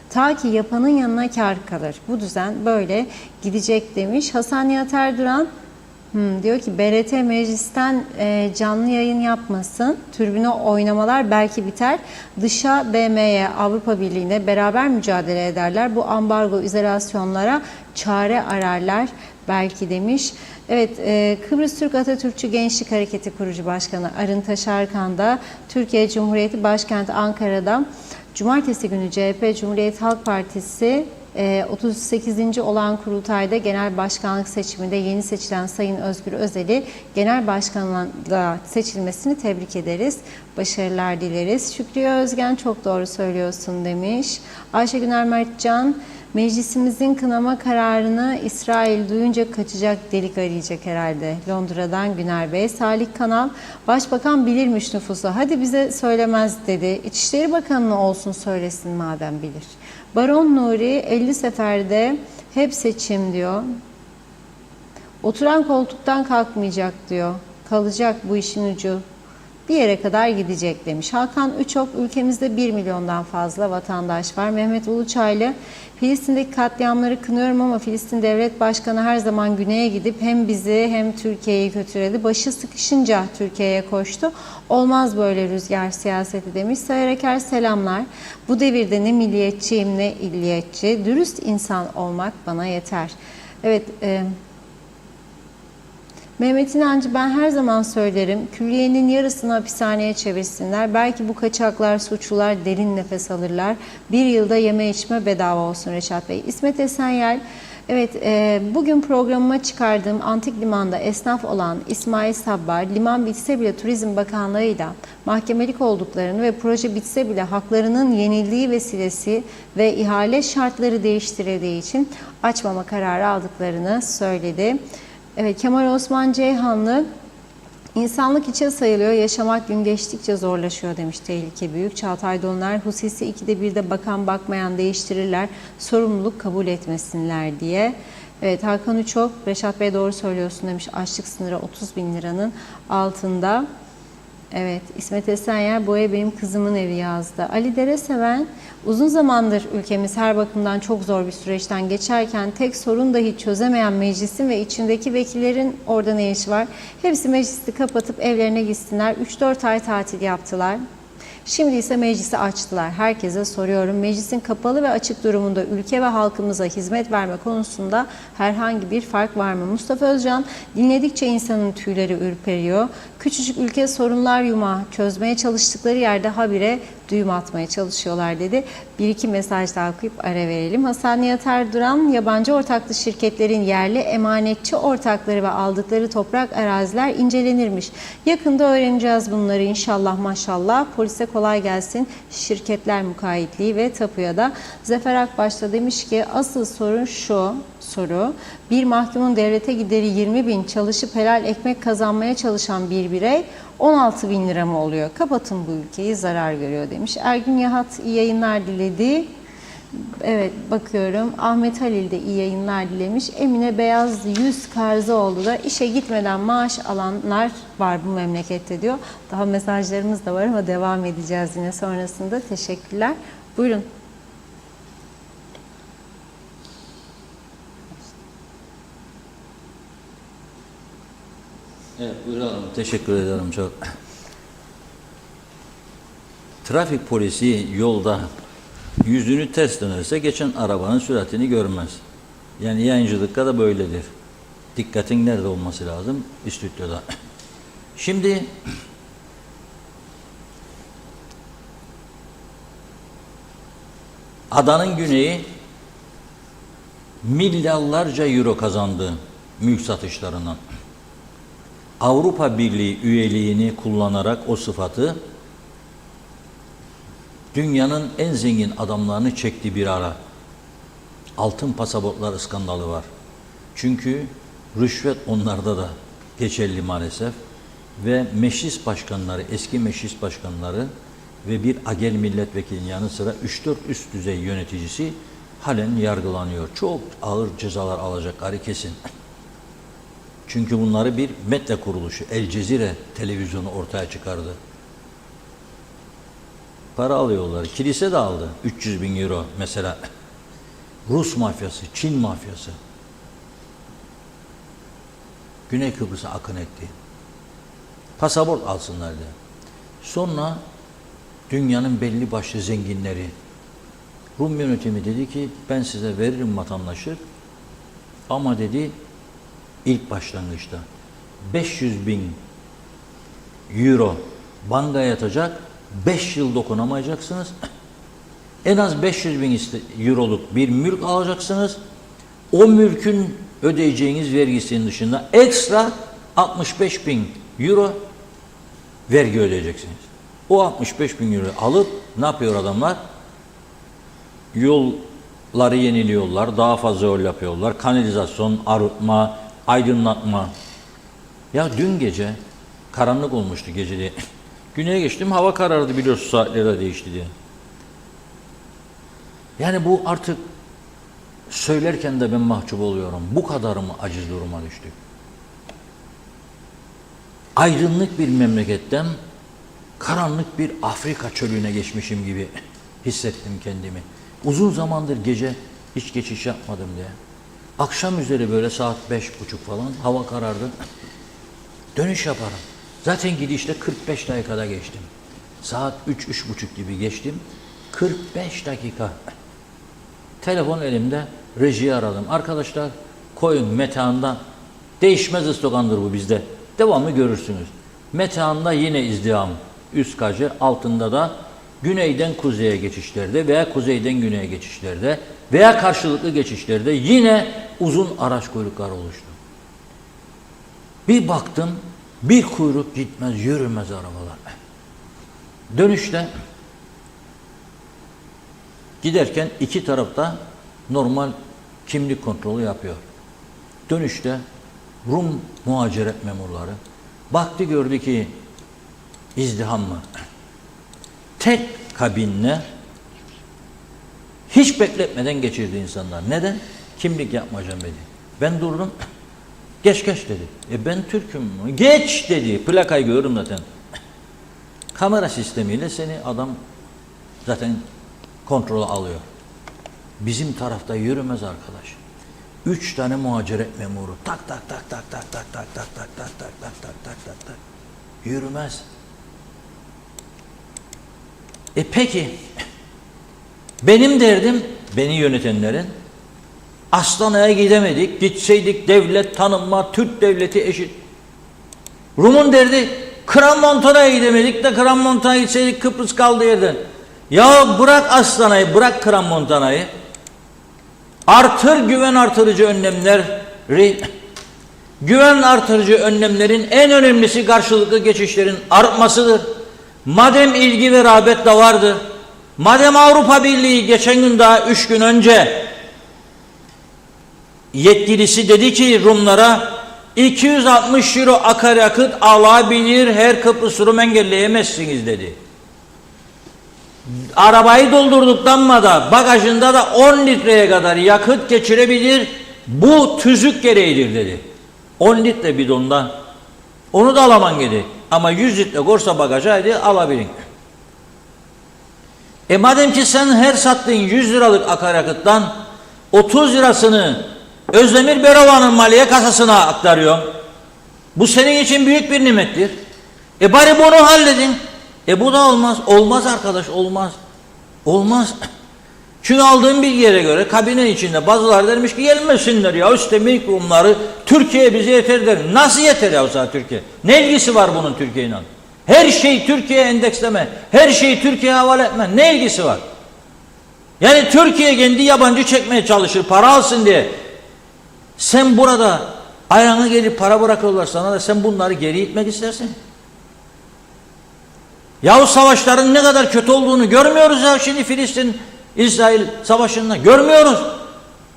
Ta ki yapanın yanına kar kalır. Bu düzen böyle gidecek demiş. Hasan Nihat Erduran diyor ki BRT meclisten canlı yayın yapmasın. Türbüne oynamalar belki biter. Dışa BM'ye, Avrupa Birliği'ne beraber mücadele ederler. Bu ambargo izolasyonlara çare ararlar belki demiş. Evet, Kıbrıs Türk Atatürkçü Gençlik Hareketi kurucu başkanı Arın Taşarkan da Türkiye Cumhuriyeti başkenti Ankara'da Cumartesi günü CHP Cumhuriyet Halk Partisi 38. olan kurultayda genel başkanlık seçiminde yeni seçilen Sayın Özgür Özel'i genel başkanlığa seçilmesini tebrik ederiz. Başarılar dileriz. Şükriye Özgen çok doğru söylüyorsun demiş. Ayşe Güner Mertcan meclisimizin kınama kararını İsrail duyunca kaçacak delik arayacak herhalde. Londra'dan Güner Bey. Salih Kanal, Başbakan bilirmiş nüfusu. Hadi bize söylemez dedi. İçişleri Bakanı'na olsun söylesin madem bilir. Baron Nuri 50 seferde hep seçim diyor. Oturan koltuktan kalkmayacak diyor. Kalacak bu işin ucu. Bir yere kadar gidecek demiş. Hakan Üçok, ülkemizde 1 milyondan fazla vatandaş var. Mehmet Uluçaylı, Filistin'deki katliamları kınıyorum ama Filistin Devlet Başkanı her zaman güneye gidip hem bizi hem Türkiye'yi kötüledi. Başı sıkışınca Türkiye'ye koştu. Olmaz böyle rüzgar siyaseti demiş. Sayar Eker selamlar. Bu devirde ne milliyetçiyim ne illiyetçi. Dürüst insan olmak bana yeter. Evet, Mehmet İnancı ben her zaman söylerim, külliyenin yarısını hapishaneye çevirsinler. Belki bu kaçaklar, suçlular derin nefes alırlar. Bir yılda yeme içme bedava olsun Reşat Bey. İsmet Esenyel, evet bugün programıma çıkardığım Antik Liman'da esnaf olan İsmail Sabbar, liman bitse bile Turizm Bakanlığı'yla mahkemelik olduklarını ve proje bitse bile haklarının yenildiği vesilesi ve ihale şartları değiştirildiği için açmama kararı aldıklarını söyledi. Evet, Kemal Osman Ceyhanlı, insanlık içe sayılıyor, yaşamak gün geçtikçe zorlaşıyor demiş, tehlike büyük. Çağatay Donlar, hususi 2'de 1'de bakan bakmayan değiştirirler, sorumluluk kabul etmesinler diye. Evet, Hakan Üçok, Reşat Bey doğru söylüyorsun demiş, açlık sınırı 30.000 liranın altında. Evet, İsmet Esenyer, bu ev benim kızımın evi yazdı. Ali Dere Seven, uzun zamandır ülkemiz her bakımdan çok zor bir süreçten geçerken tek sorun dahi çözemeyen meclisin ve içindeki vekillerin orada ne işi var? Hepsi meclisi kapatıp evlerine gitsinler. 3-4 ay tatil yaptılar. Şimdi ise meclisi açtılar. Herkese soruyorum. Meclisin kapalı ve açık durumunda ülke ve halkımıza hizmet verme konusunda herhangi bir fark var mı? Mustafa Özcan, dinledikçe insanın tüyleri ürperiyor. Küçücük ülke sorunlar yumağı, çözmeye çalıştıkları yerde habire düğüm atmaya çalışıyorlar dedi. Bir iki mesaj daha okuyup ara verelim. Hasan Nihat Erduran, yabancı ortaklı şirketlerin yerli emanetçi ortakları ve aldıkları toprak araziler incelenirmiş. Yakında öğreneceğiz bunları inşallah maşallah. Polise kolay gelsin. Şirketler mukayyitliği ve tapuya da. Zafer Akbaş da demiş ki asıl sorun şu soru. Bir mahkumun devlete gideri 20.000, çalışıp helal ekmek kazanmaya çalışan bir birey 16.000 lira mı oluyor? Kapatın bu ülkeyi, zarar görüyor demiş. Ergün Yahat iyi yayınlar diledi. Evet, bakıyorum. Ahmet Halil de iyi yayınlar dilemiş. Emine Beyaz 100 Karzıoğlu da işe gitmeden maaş alanlar var bu memlekette diyor. Daha mesajlarımız da var ama devam edeceğiz yine sonrasında. Teşekkürler. Buyurun. Evet, buyurun. Teşekkür ederim çok. Trafik polisi yolda yüzünü ters dönerse geçen arabanın süratini görmez. Yani yayıncılıkta da böyledir. Dikkatin nerede olması lazım? Stüdyoda. Şimdi adanın güneyi milyarlarca euro kazandı mülk satışlarından. Avrupa Birliği üyeliğini kullanarak o sıfatı dünyanın en zengin adamlarını çekti bir ara. Altın pasaportlar skandalı var. Çünkü rüşvet onlarda da geçerli maalesef. Ve meclis başkanları, eski meclis başkanları ve bir agel milletvekilinin yanı sıra 3-4 üst düzey yöneticisi halen yargılanıyor. Çok ağır cezalar alacakları kesin. Çünkü bunları bir medya kuruluşu, El Cezire televizyonu ortaya çıkardı. Para alıyorlar. Kilise de aldı. 300 bin euro mesela. Rus mafyası, Çin mafyası. Güney Kıbrıs'a akın etti. Pasaport alsınlar diye. Sonra dünyanın belli başlı zenginleri, Rum yönetimi dedi ki ben size veririm vatandaşlık ama dedi ilk başlangıçta 500 bin euro bankaya yatacak, 5 yıl dokunamayacaksınız. En az 500 bin euroluk bir mülk alacaksınız. O mülkün ödeyeceğiniz vergisinin dışında ekstra 65 bin euro vergi ödeyeceksiniz. O 65 bin euro alıp ne yapıyor adamlar? Yolları yeniliyorlar, daha fazla yol yapıyorlar. Kanalizasyon, arıtma, aydınlatma. Ya dün gece karanlık olmuştu gecede. Güneye geçtim, hava karardı biliyorsun, saatleri de değişti diye. Yani bu artık söylerken de ben mahcup oluyorum. Bu kadar mı aciz duruma düştük? Aydınlık bir memleketten karanlık bir Afrika çölüne geçmişim gibi hissettim kendimi. Uzun zamandır gece hiç geçiş yapmadım diye. Akşam üzeri böyle saat 5.30 falan hava karardı. Dönüş yaparım. Zaten gidişte 45 dakikada geçtim. Saat 3-3.30 gibi geçtim. 45 dakika. Telefon elimde, rejiyi aradım. Arkadaşlar koyun Metehan'da, değişmez ıstokandır bu bizde. Devamlı görürsünüz. Metehan'da yine izdiham. Üst kacı, altında da güneyden kuzeye geçişlerde veya kuzeyden güneye geçişlerde veya karşılıklı geçişlerde yine uzun araç kuyrukları oluştu. Bir baktım, bir kuyruk gitmez, yürümez arabalar. Dönüşte giderken iki tarafta normal kimlik kontrolü yapıyor. Dönüşte Rum muhaciret memurları baktı, gördü ki izdiham mı? Tek kabinle hiç bekletmeden geçirdi insanlar. Neden? Kimlik yapmayacağım dedi. Ben durdum. Geç dedi. Ben Türk'üm. Geç dedi. Plakayı görürüm zaten. Kamera sistemiyle seni adam zaten kontrolü alıyor. Bizim tarafta yürümez arkadaş. 3 tane muhaciret memuru tak tak tak tak tak tak tak tak tak tak tak tak tak tak tak tak yürümez. Peki benim derdim, beni yönetenlerin, Astana'ya gidemedik, gitseydik devlet tanınma, Türk devleti eşit. Rum'un derdi, Kranmontana'ya gidemedik de Kranmontana'ya gitseydik Kıbrıs kaldı yerden. Ya bırak Astana'yı, bırak Kranmontana'yı. Artır güven artırıcı önlemleri. Güven artırıcı önlemlerin en önemlisi karşılıklı geçişlerin artmasıdır. Madem ilgi ve rağbet de vardır, madem Avrupa Birliği geçen gün daha 3 gün önce yetkilisi dedi ki Rumlara 260 euro akaryakıt alabilir, her Kıbrıs Rum engelleyemezsiniz dedi. Arabayı doldurduktan sonra bagajında da 10 litreye kadar yakıt geçirebilir, bu tüzük gereğidir dedi. 10 litre bidonda onu da alaman gerek. Ama 100 litre korsa bagajaydı alabilin. Madem ki sen her sattığın 100 liralık akaryakıttan 30 lirasını Özdemir Berova'nın maliye kasasına aktarıyorsun. Bu senin için büyük bir nimettir. Bari bunu halledin. Bu da olmaz. Olmaz arkadaş, olmaz. Olmaz. Çünkü aldığım bilgiye göre kabine içinde bazıları demiş ki gelmesinler ya üstelik Rumları Türkiye bize yeter der. Nasıl yeter ya sana Türkiye? Ne ilgisi var bunun Türkiye'yle? Her şey Türkiye'ye endeksleme, her şeyi Türkiye'ye havale etme. Ne ilgisi var? Yani Türkiye kendi yabancı çekmeye çalışır para alsın diye. Sen burada ayağına gelip para bırakıyorlar sana da sen bunları geri itmek istersin. Yahu savaşların ne kadar kötü olduğunu görmüyoruz ya şimdi Filistin-İsrail savaşında görmüyoruz.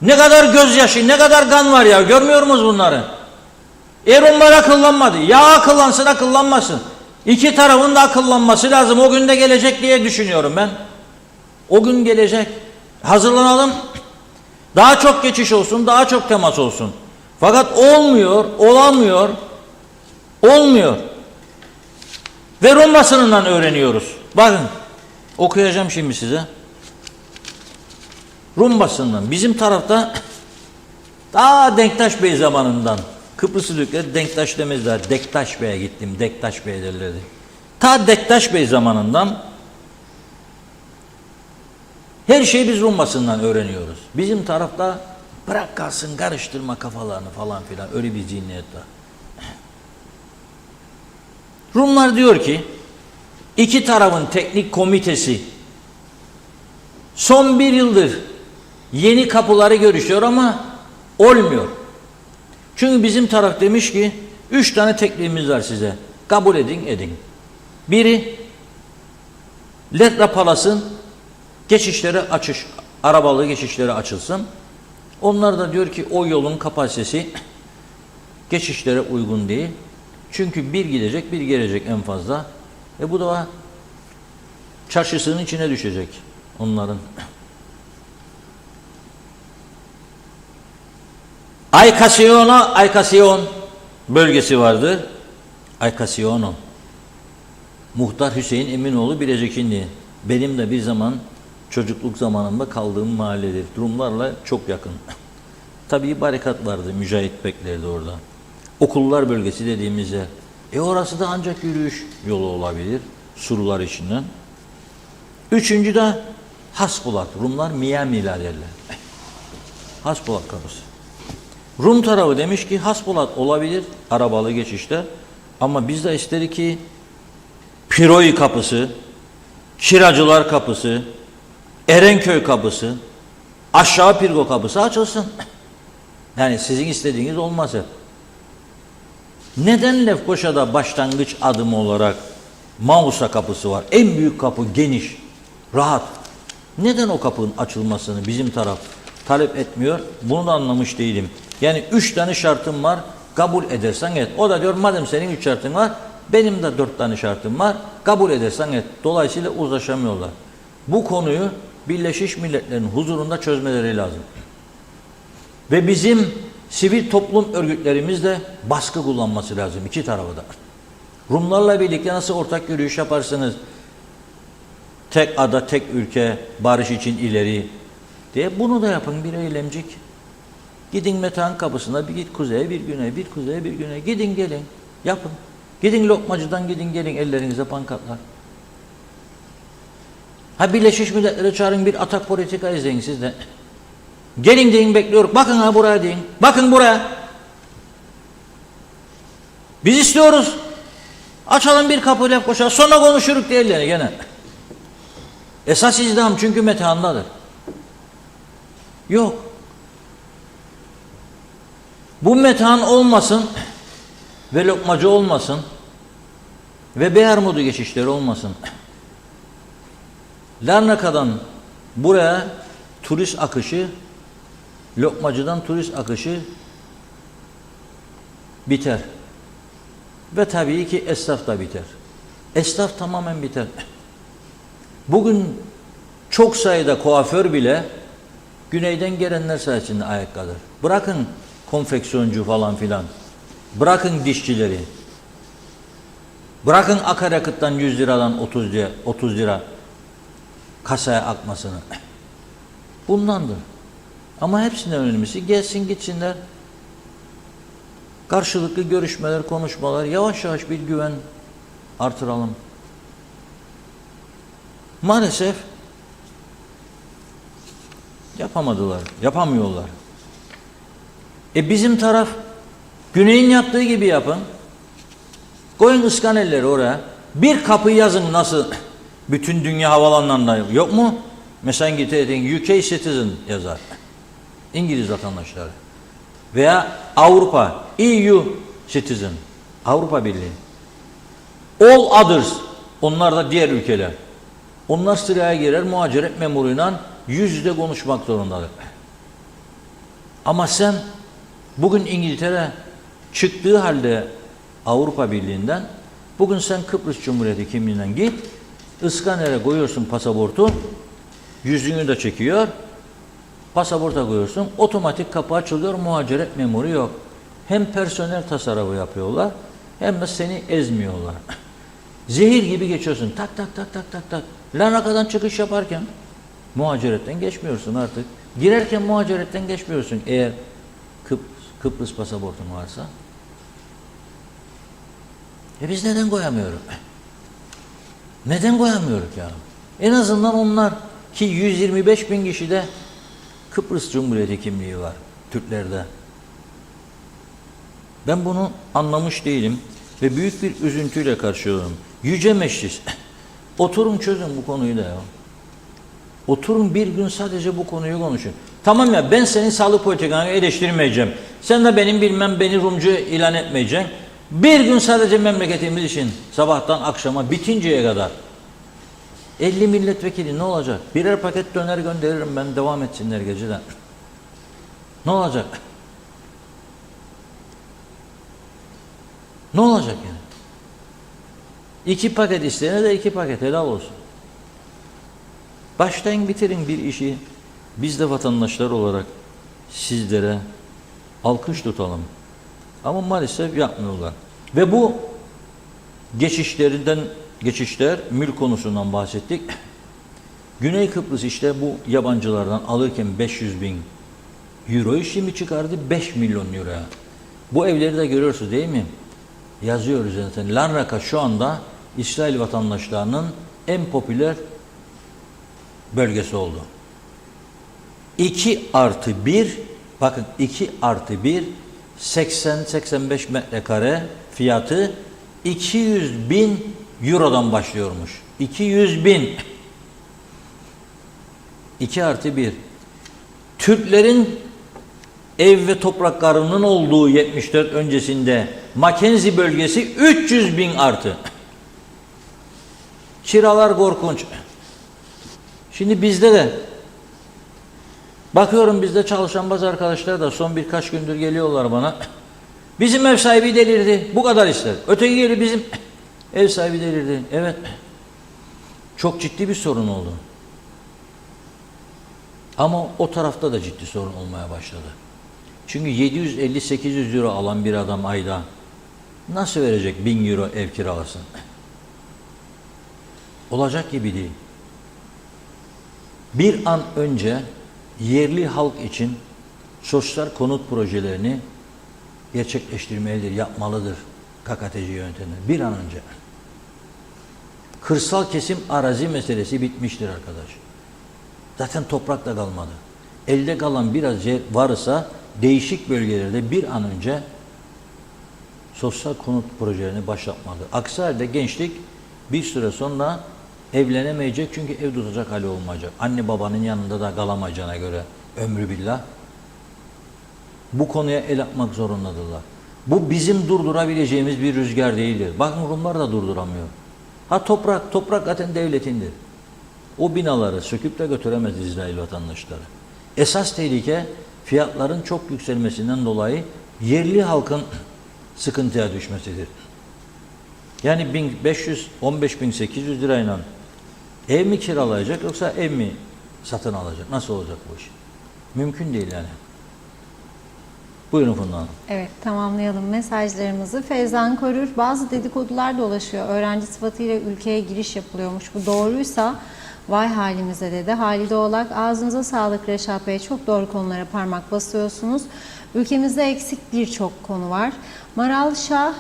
Ne kadar gözyaşı, ne kadar kan var ya görmüyor musunuz bunları? Rumlar akıllanmadı. Ya akıllansın akıllanmasın. İki tarafın da akıllanması lazım. O gün de gelecek diye düşünüyorum ben. O gün gelecek. Hazırlanalım. Daha çok geçiş olsun, daha çok temas olsun. Fakat olmuyor, olamıyor, olmuyor. Ve Rum basınından öğreniyoruz. Bakın, okuyacağım şimdi size. Rum basınından. Bizim tarafta daha Denktaş Bey zamanından Kıbrıs Türkleri Denktaş demezler. Dektaş Bey'e gittim. Dektaş Bey derlerdi. Ta Dektaş Bey zamanından her şeyi biz Rum basından öğreniyoruz. Bizim tarafta bırak kalsın karıştırma kafalarını falan filan öyle bir zihniyet var. Rumlar diyor ki iki tarafın teknik komitesi son bir yıldır yeni kapıları görüşüyor ama olmuyor. Çünkü bizim taraf demiş ki 3 tane teklifimiz var size. Kabul edin. Biri Letra Palas'ın geçişleri arabalı geçişleri açılsın. Onlar da diyor ki o yolun kapasitesi geçişlere uygun değil. Çünkü bir gidecek bir gelecek en fazla. Bu da çarşısının içine düşecek onların. Aykasyon bölgesi vardır. Aykasyono. Muhtar Hüseyin Eminoğlu Bilecik'indi. Benim de bir zaman çocukluk zamanımda kaldığım mahalledir. Rumlarla çok yakın. Tabii barikat vardı. Mücahit beklerdi orada. Okullar bölgesi dediğimiz yer. Orası da ancak yürüyüş yolu olabilir. Surlar içinden. Üçüncü de Hasbulat. Rumlar Miyamila derler. Hasbulat kapısı. Rum tarafı demiş ki Hasbulat olabilir arabalı geçişte. Ama biz de istedik ki Piroi kapısı, Kiracılar kapısı, Erenköy kapısı, Aşağı Pirgo kapısı açılsın. Yani sizin istediğiniz olmaz hep. Neden Lefkoşa'da başlangıç adımı olarak Mausa kapısı var? En büyük kapı, geniş, rahat. Neden o kapının açılmasını bizim taraf talep etmiyor? Bunu da anlamış değilim. Yani 3 tane şartım var, kabul edersen et. O da diyor madem senin 3 şartın var, benim de 4 tane şartım var, kabul edersen et. Dolayısıyla uzlaşamıyorlar. Bu konuyu Birleşmiş Milletler'in huzurunda çözmeleri lazım. Ve bizim sivil toplum örgütlerimiz de baskı kullanması lazım iki tarafı da. Rumlarla birlikte nasıl ortak yürüyüş yaparsınız? Tek ada, tek ülke, barış için ileri diye bunu da yapın bir eylemcik. Gidin Metehan kapısına bir git kuzeye bir güneye, bir kuzeye bir güneye. Gidin gelin yapın. Gidin Lokmacı'dan gidin gelin ellerinize pankartlar. Ha Birleşmiş Milletler'e çağırın bir atak politika izleyin siz de. Gelin deyin bekliyoruz. Bakın ha buraya deyin. Bakın buraya. Biz istiyoruz. Açalım bir kapı Lefkoşa. Sonra konuşuruz diğerleri gene. Esas izdiham çünkü Metehan'dadır. Yok. Bu Metehan olmasın ve Lokmacı olmasın ve Beyarmudu geçişleri olmasın. Larnaka'dan buraya turist akışı, Lokmacı'dan turist akışı biter. Ve tabii ki esnaf da biter. Esnaf tamamen biter. Bugün çok sayıda kuaför bile güneyden gelenler sayesinde ayaktadır. Bırakın konfeksiyoncu falan filan. Bırakın dişçileri. Bırakın akaryakıttan 100 liradan 30 lira kasaya akmasını. Bundandır. Ama hepsinden önemlisi gelsin gitsinler. Karşılıklı görüşmeler, konuşmalar, yavaş yavaş bir güven artıralım. Maalesef Yapamadılar, yapamıyorlar. Bizim taraf Güney'in yaptığı gibi yapın. Koyun ıskanelleri oraya. Bir kapı yazın nasıl bütün dünya havalanlarında yok mu? Mesela İngiltere'de UK Citizen yazar. İngiliz vatandaşları. Veya Avrupa, EU Citizen. Avrupa Birliği. All others. Onlar da diğer ülkeler. Onlar sıraya girer, muhaciret memuruyla yüz yüze konuşmak zorundadır. Ama sen bugün İngiltere çıktığı halde Avrupa Birliği'nden bugün sen Kıbrıs Cumhuriyeti kimliğinden git, ıskanere koyuyorsun pasaportu, yüzünü de çekiyor, pasaporta koyuyorsun, otomatik kapı açılıyor, muhaciret memuru yok. Hem personel tasarrufu yapıyorlar, hem de seni ezmiyorlar. Zehir gibi geçiyorsun, tak tak tak tak tak tak. Larnaka'dan çıkış yaparken muhaciretten geçmiyorsun artık. Girerken muhaciretten geçmiyorsun eğer Kıbrıs pasaportun varsa. Biz neden koyamıyoruz? Neden koyamıyoruz ya? En azından onlar ki 125 bin kişide Kıbrıs Cumhuriyeti kimliği var Türklerde. Ben bunu anlamış değilim ve büyük bir üzüntüyle karşılıyorum. Yüce Meclis, oturun çözün bu konuyu da ya. Oturun bir gün sadece bu konuyu konuşun. Tamam ya, ben senin sağlık politikanı eleştirmeyeceğim. Sen de benim bilmem beni Rumcu ilan etmeyeceksin. Bir gün sadece memleketimiz için sabahtan akşama bitinceye kadar 50 milletvekili ne olacak? Birer paket döner gönderirim ben, devam etsinler geceden. Ne olacak? Ne olacak yani? 2 paket isteyene de 2 paket, helal olsun. Baştan bitirin bir işi. Biz de vatandaşlar olarak sizlere alkış tutalım. Ama maalesef yapmıyorlar. Ve bu geçişler, mülk konusundan bahsettik. Güney Kıbrıs işte bu yabancılardan alırken 500 bin euroyu şimdi çıkardı 5 milyon euroya. Bu evleri de görüyorsunuz değil mi? Yazıyor üzerinde. Larnaka şu anda İsrail vatandaşlarının en popüler bölgesi oldu. 2+1, bakın 2+1 80-85 metrekare fiyatı 200 bin eurodan başlıyormuş. 200 bin. 2+1. Türklerin ev ve topraklarının olduğu 74 öncesinde Mackenzie bölgesi 300 bin artı. Kiralar korkunç. Şimdi bizde de bakıyorum, bizde çalışan bazı arkadaşlar da son birkaç gündür geliyorlar bana. Bizim ev sahibi delirdi. Bu kadar ister. Öteki geliyor, bizim ev sahibi delirdi. Evet. Çok ciddi bir sorun oldu. Ama o tarafta da ciddi sorun olmaya başladı. Çünkü 750-800 euro alan bir adam ayda nasıl verecek 1000 euro ev kiralasın? Olacak gibi değil. Bir an önce yerli halk için sosyal konut projelerini gerçekleştirmelidir, yapmalıdır KKTC yönetimi. Bir an önce. Kırsal kesim arazi meselesi bitmiştir arkadaş. Zaten toprak da kalmadı. Elde kalan biraz yer varsa değişik bölgelerde bir an önce sosyal konut projelerini başlatmalı. Aksi halde gençlik bir süre sonra evlenemeyecek, çünkü ev tutacak hali olmayacak. Anne babanın yanında da kalamayacağına göre ömrü billah. Bu konuya el atmak zorundadırlar. Bu bizim durdurabileceğimiz bir rüzgar değildir. Bakın Rumlar da durduramıyor. Ha toprak zaten devletindir. O binaları söküp de götüremez İsrail vatandaşları. Esas tehlike fiyatların çok yükselmesinden dolayı yerli halkın sıkıntıya düşmesidir. Yani 15.800 lirayla ev mi kiralayacak yoksa ev mi satın alacak? Nasıl olacak bu iş? Mümkün değil yani. Buyurun Funda Hanım. Evet, tamamlayalım mesajlarımızı. Feyzan Korur, bazı dedikodular dolaşıyor. Öğrenci sıfatıyla ülkeye giriş yapılıyormuş. Bu doğruysa vay halimize dedi. Halide Oğlak, ağzınıza sağlık Reşat Bey. Çok doğru konulara parmak basıyorsunuz. Ülkemizde eksik birçok konu var. Maral Şah,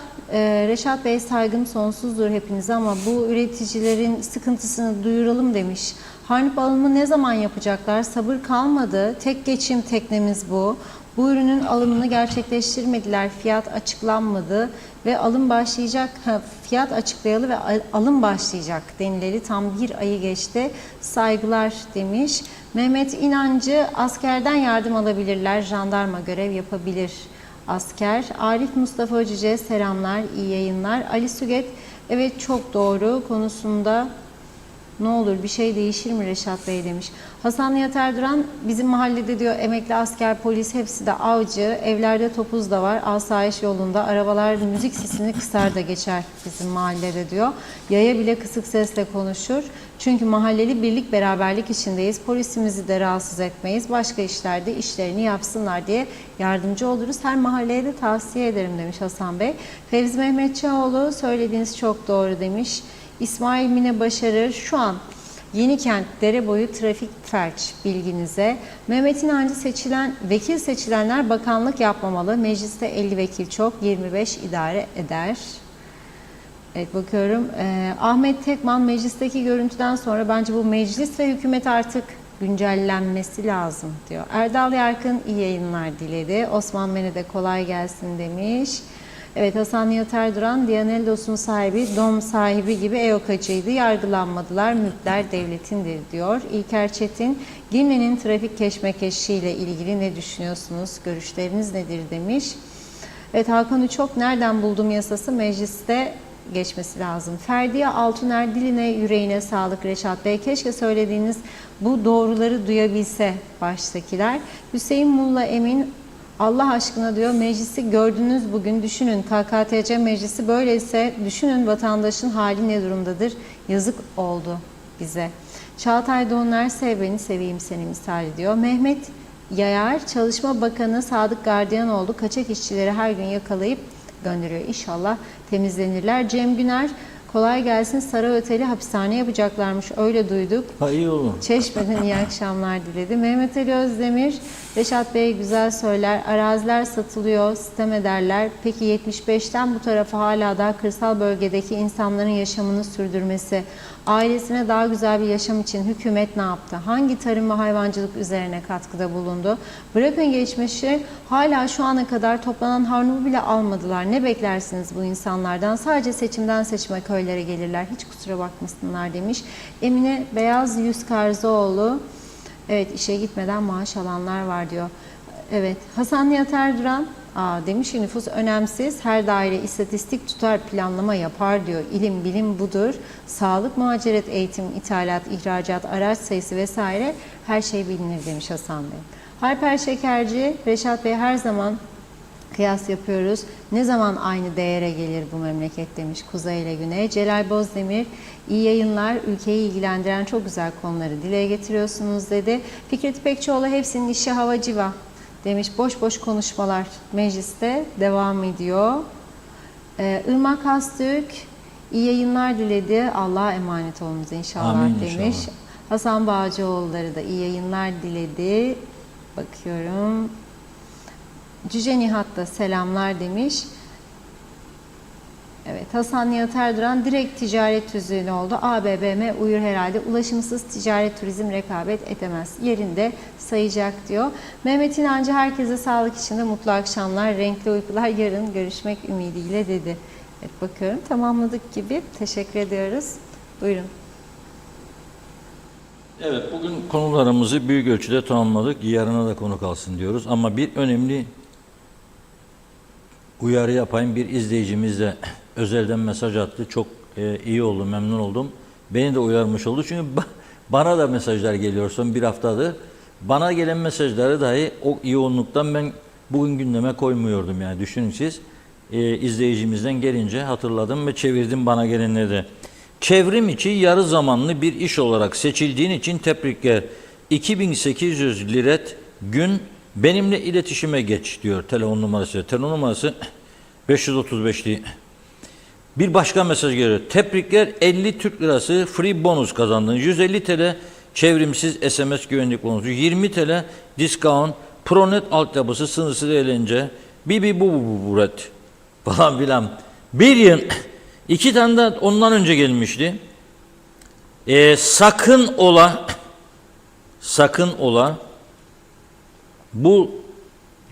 Reşat Bey saygım sonsuzdur hepinize ama bu üreticilerin sıkıntısını duyuralım demiş. Harnip alımı ne zaman yapacaklar? Sabır kalmadı. Tek geçim teknemiz bu. Bu ürünün alımını gerçekleştirmediler. Fiyat açıklanmadı ve alım başlayacak. Fiyat açıklayalı ve alım başlayacak denileli tam bir ayı geçti. Saygılar demiş. Mehmet İnancı, askerden yardım alabilirler. Jandarma görev yapabilir. Asker. Arif Mustafa Cüce, selamlar, iyi yayınlar. Ali Süget, evet çok doğru konusunda ne olur bir şey değişir mi Reşat Bey demiş. Hasan Nihat Erduran, bizim mahallede diyor emekli asker, polis hepsi de avcı. Evlerde topuz da var. Asayiş yolunda. Arabalar müzik sesini kısar da geçer bizim mahallede diyor. Yaya bile kısık sesle konuşur. Çünkü mahalleli birlik beraberlik içindeyiz. Polisimizi de rahatsız etmeyiz. Başka işlerde işlerini yapsınlar diye yardımcı oluruz. Her mahalleye de tavsiye ederim demiş Hasan Bey. Fevzi Mehmetçioğlu, söylediğiniz çok doğru demiş. İsmail Mine Başarır, şu an Yenikent Dereboyu trafik felç bilginize. Mehmet İnancı, vekil seçilenler bakanlık yapmamalı. Mecliste 50 vekil çok, 25 idare eder. Evet bakıyorum. Ahmet Tekman, meclisteki görüntüden sonra bence bu meclis ve hükümet artık güncellenmesi lazım diyor. Erdal Yarkın, iyi yayınlar diledi. Osman Mene de kolay gelsin demiş. Evet, Hasan Nihat Erduran, Diyanellos'un sahibi, dom sahibi gibi EOK'cıydı. Yargılanmadılar, mülkler devletindir diyor. İlker Çetin, Girne'nin trafik keşmekeşiyle ilgili ne düşünüyorsunuz? Görüşleriniz nedir demiş. Evet, Hakan Uçok, nereden buldum yasası mecliste geçmesi lazım. Ferdiye Altuner, diline yüreğine sağlık Reşat Bey. Keşke söylediğiniz bu doğruları duyabilse baştakiler. Hüseyin Mulla Emin, Allah aşkına diyor, meclisi gördünüz bugün, düşünün KKTC meclisi böyleyse düşünün vatandaşın hali ne durumdadır, yazık oldu bize. Çağatay Doğuner, sev beni seveyim seni misal diyor. Mehmet Yayar, Çalışma Bakanı Sadık Gardiyanoğlu kaçak işçileri her gün yakalayıp gönderiyor. İnşallah temizlenirler. Cem Güner, kolay gelsin, Saray Oteli hapishane yapacaklarmış, öyle duyduk. Ha, iyi olur. Çeşme'den iyi akşamlar diledi. Mehmet Ali Özdemir, Reşat Bey güzel söyler, araziler satılıyor, sitem ederler. Peki 75'ten bu tarafa hala da kırsal bölgedeki insanların yaşamını sürdürmesi, ailesine daha güzel bir yaşam için hükümet ne yaptı? Hangi tarım ve hayvancılık üzerine katkıda bulundu? Bırakın geçmişi, hala şu ana kadar toplanan harnumu bile almadılar. Ne beklersiniz bu insanlardan? Sadece seçimden seçime köylere gelirler. Hiç kusura bakmasınlar demiş. Emine Beyaz Yüz Karzıoğlu, evet işe gitmeden maaş alanlar var diyor. Evet, Hasan Nihat Erduran, demiş ki nüfus önemsiz, her daire istatistik tutar, planlama yapar diyor. İlim bilim budur. Sağlık, muhaciret, eğitim, ithalat, ihracat, araç sayısı vesaire her şey bilinir demiş Hasan Bey. Harper Şekerci, Reşat Bey her zaman kıyas yapıyoruz. Ne zaman aynı değere gelir bu memleket demiş Kuzey ile Güney. Celal Bozdemir, iyi yayınlar, ülkeyi ilgilendiren çok güzel konuları dile getiriyorsunuz dedi. Fikret İpekçioğlu, hepsinin işi hava civa demiş. Boş boş konuşmalar mecliste devam ediyor. Irmak Hastürk, iyi yayınlar diledi. Allah'a emanet olunuz inşallah. Amin, demiş. inşallah. Hasan Bağcıoğulları da iyi yayınlar diledi. Bakıyorum. Cüce Nihat da selamlar demiş. Evet, Hasan Nihat Erduran, direkt ticaret tüzüğüne oldu. ABBM uyur herhalde. Ulaşımsız ticaret, turizm rekabet edemez. Yerinde sayacak diyor. Mehmet İnancı, herkese sağlık içinde mutlu akşamlar, renkli uykular, yarın görüşmek ümidiyle dedi. Evet, bakıyorum tamamladık gibi. Teşekkür ediyoruz. Buyurun. Evet, bugün konularımızı büyük ölçüde tamamladık. Yarına da konu kalsın diyoruz. Ama bir önemli uyarı yapayım. Bir izleyicimiz de özelden mesaj attı. Çok iyi oldu, memnun oldum. Beni de uyarmış oldu. Çünkü bana da mesajlar geliyor son bir haftadır. Bana gelen mesajları dahi o yoğunluktan ben bugün gündeme koymuyordum. Yani düşünün siz, izleyicimizden gelince hatırladım ve çevirdim bana gelenleri de. Çevrim içi yarı zamanlı bir iş olarak seçildiğin için tebrikler. 2800 liret gün benimle iletişime geç diyor telefon numarası. Telefon numarası 535'li. Bir başka mesaj geliyor. Tebrikler, 50 Türk lirası free bonus kazandın. 150 TL çevrimsiz SMS güvenlik bonusu. 20 TL discount, Pronet altyapısı, sınırsız eğlence. Bibi bu buret falan filan. Bir yıl 2 tane de ondan önce gelmişti. Sakın ola sakın ola bu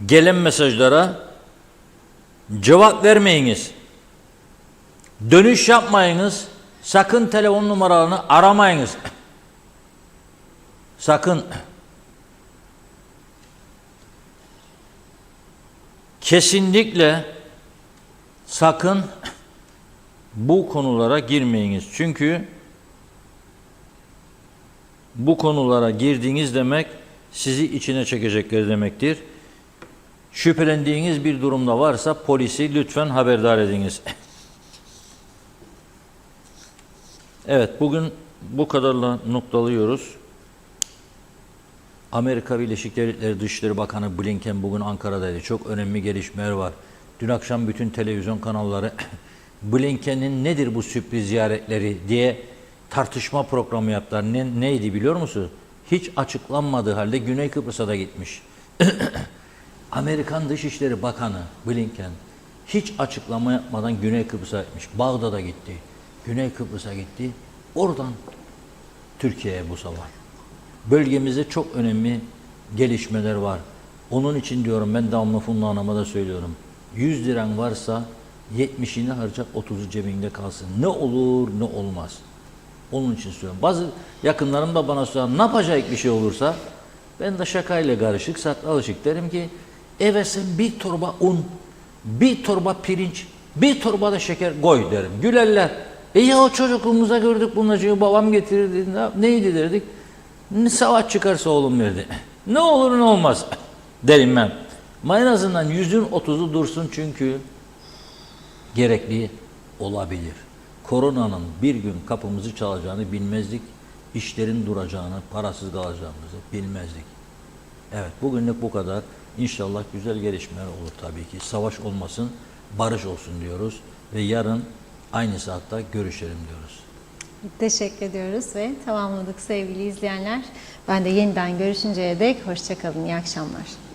gelen mesajlara cevap vermeyiniz. Dönüş yapmayınız. Sakın telefon numaralarını aramayınız. Sakın. Kesinlikle sakın bu konulara girmeyiniz. Çünkü bu konulara girdiğiniz demek sizi içine çekecekleri demektir. Şüphelendiğiniz bir durumda varsa polisi lütfen haberdar ediniz. Evet, bugün bu kadarla noktalıyoruz. Amerika Birleşik Devletleri Dışişleri Bakanı Blinken bugün Ankara'daydı. Çok önemli gelişmeler var. Dün akşam bütün televizyon kanalları Blinken'in nedir bu sürpriz ziyaretleri diye tartışma programı yaptılar. Neydi biliyor musun? Hiç açıklanmadığı halde Güney Kıbrıs'a da gitmiş. Amerikan Dışişleri Bakanı Blinken hiç açıklama yapmadan Güney Kıbrıs'a gitmiş. Bağdat'a gitti. Güney Kıbrıs'a gitti. Oradan Türkiye'ye bu sabah. Bölgemizde çok önemli gelişmeler var. Onun için diyorum, ben devamlı Funda Hanım'a da söylüyorum. 100 liran varsa 70'ini harca, 30'u cebinde kalsın. Ne olur ne olmaz. Onun için söylüyorum. Bazı yakınlarım da bana sorar, ne yapacak bir şey olursa, ben de şakayla karışık, saklı alışık derim ki, eve sen bir torba un, bir torba pirinç, bir torba da şeker koy derim. Gülerler. Ya o çocukluğumuza gördük bunları, babam getirirdi. Neydi derdik? Savaş çıkarsa oğlum verdi. Ne olur ne olmaz derim ben. Ama en azından 100'ün 30'u dursun, çünkü gerekli olabilir. Koronanın bir gün kapımızı çalacağını bilmezdik. İşlerin duracağını, parasız kalacağımızı bilmezdik. Evet, bugünlük bu kadar. İnşallah güzel gelişmeler olur tabii ki. Savaş olmasın, barış olsun diyoruz. Ve yarın aynı saatte görüşelim diyoruz. Teşekkür ediyoruz ve tamamladık sevgili izleyenler. Ben de yeniden görüşünceye dek hoşça kalın. İyi akşamlar.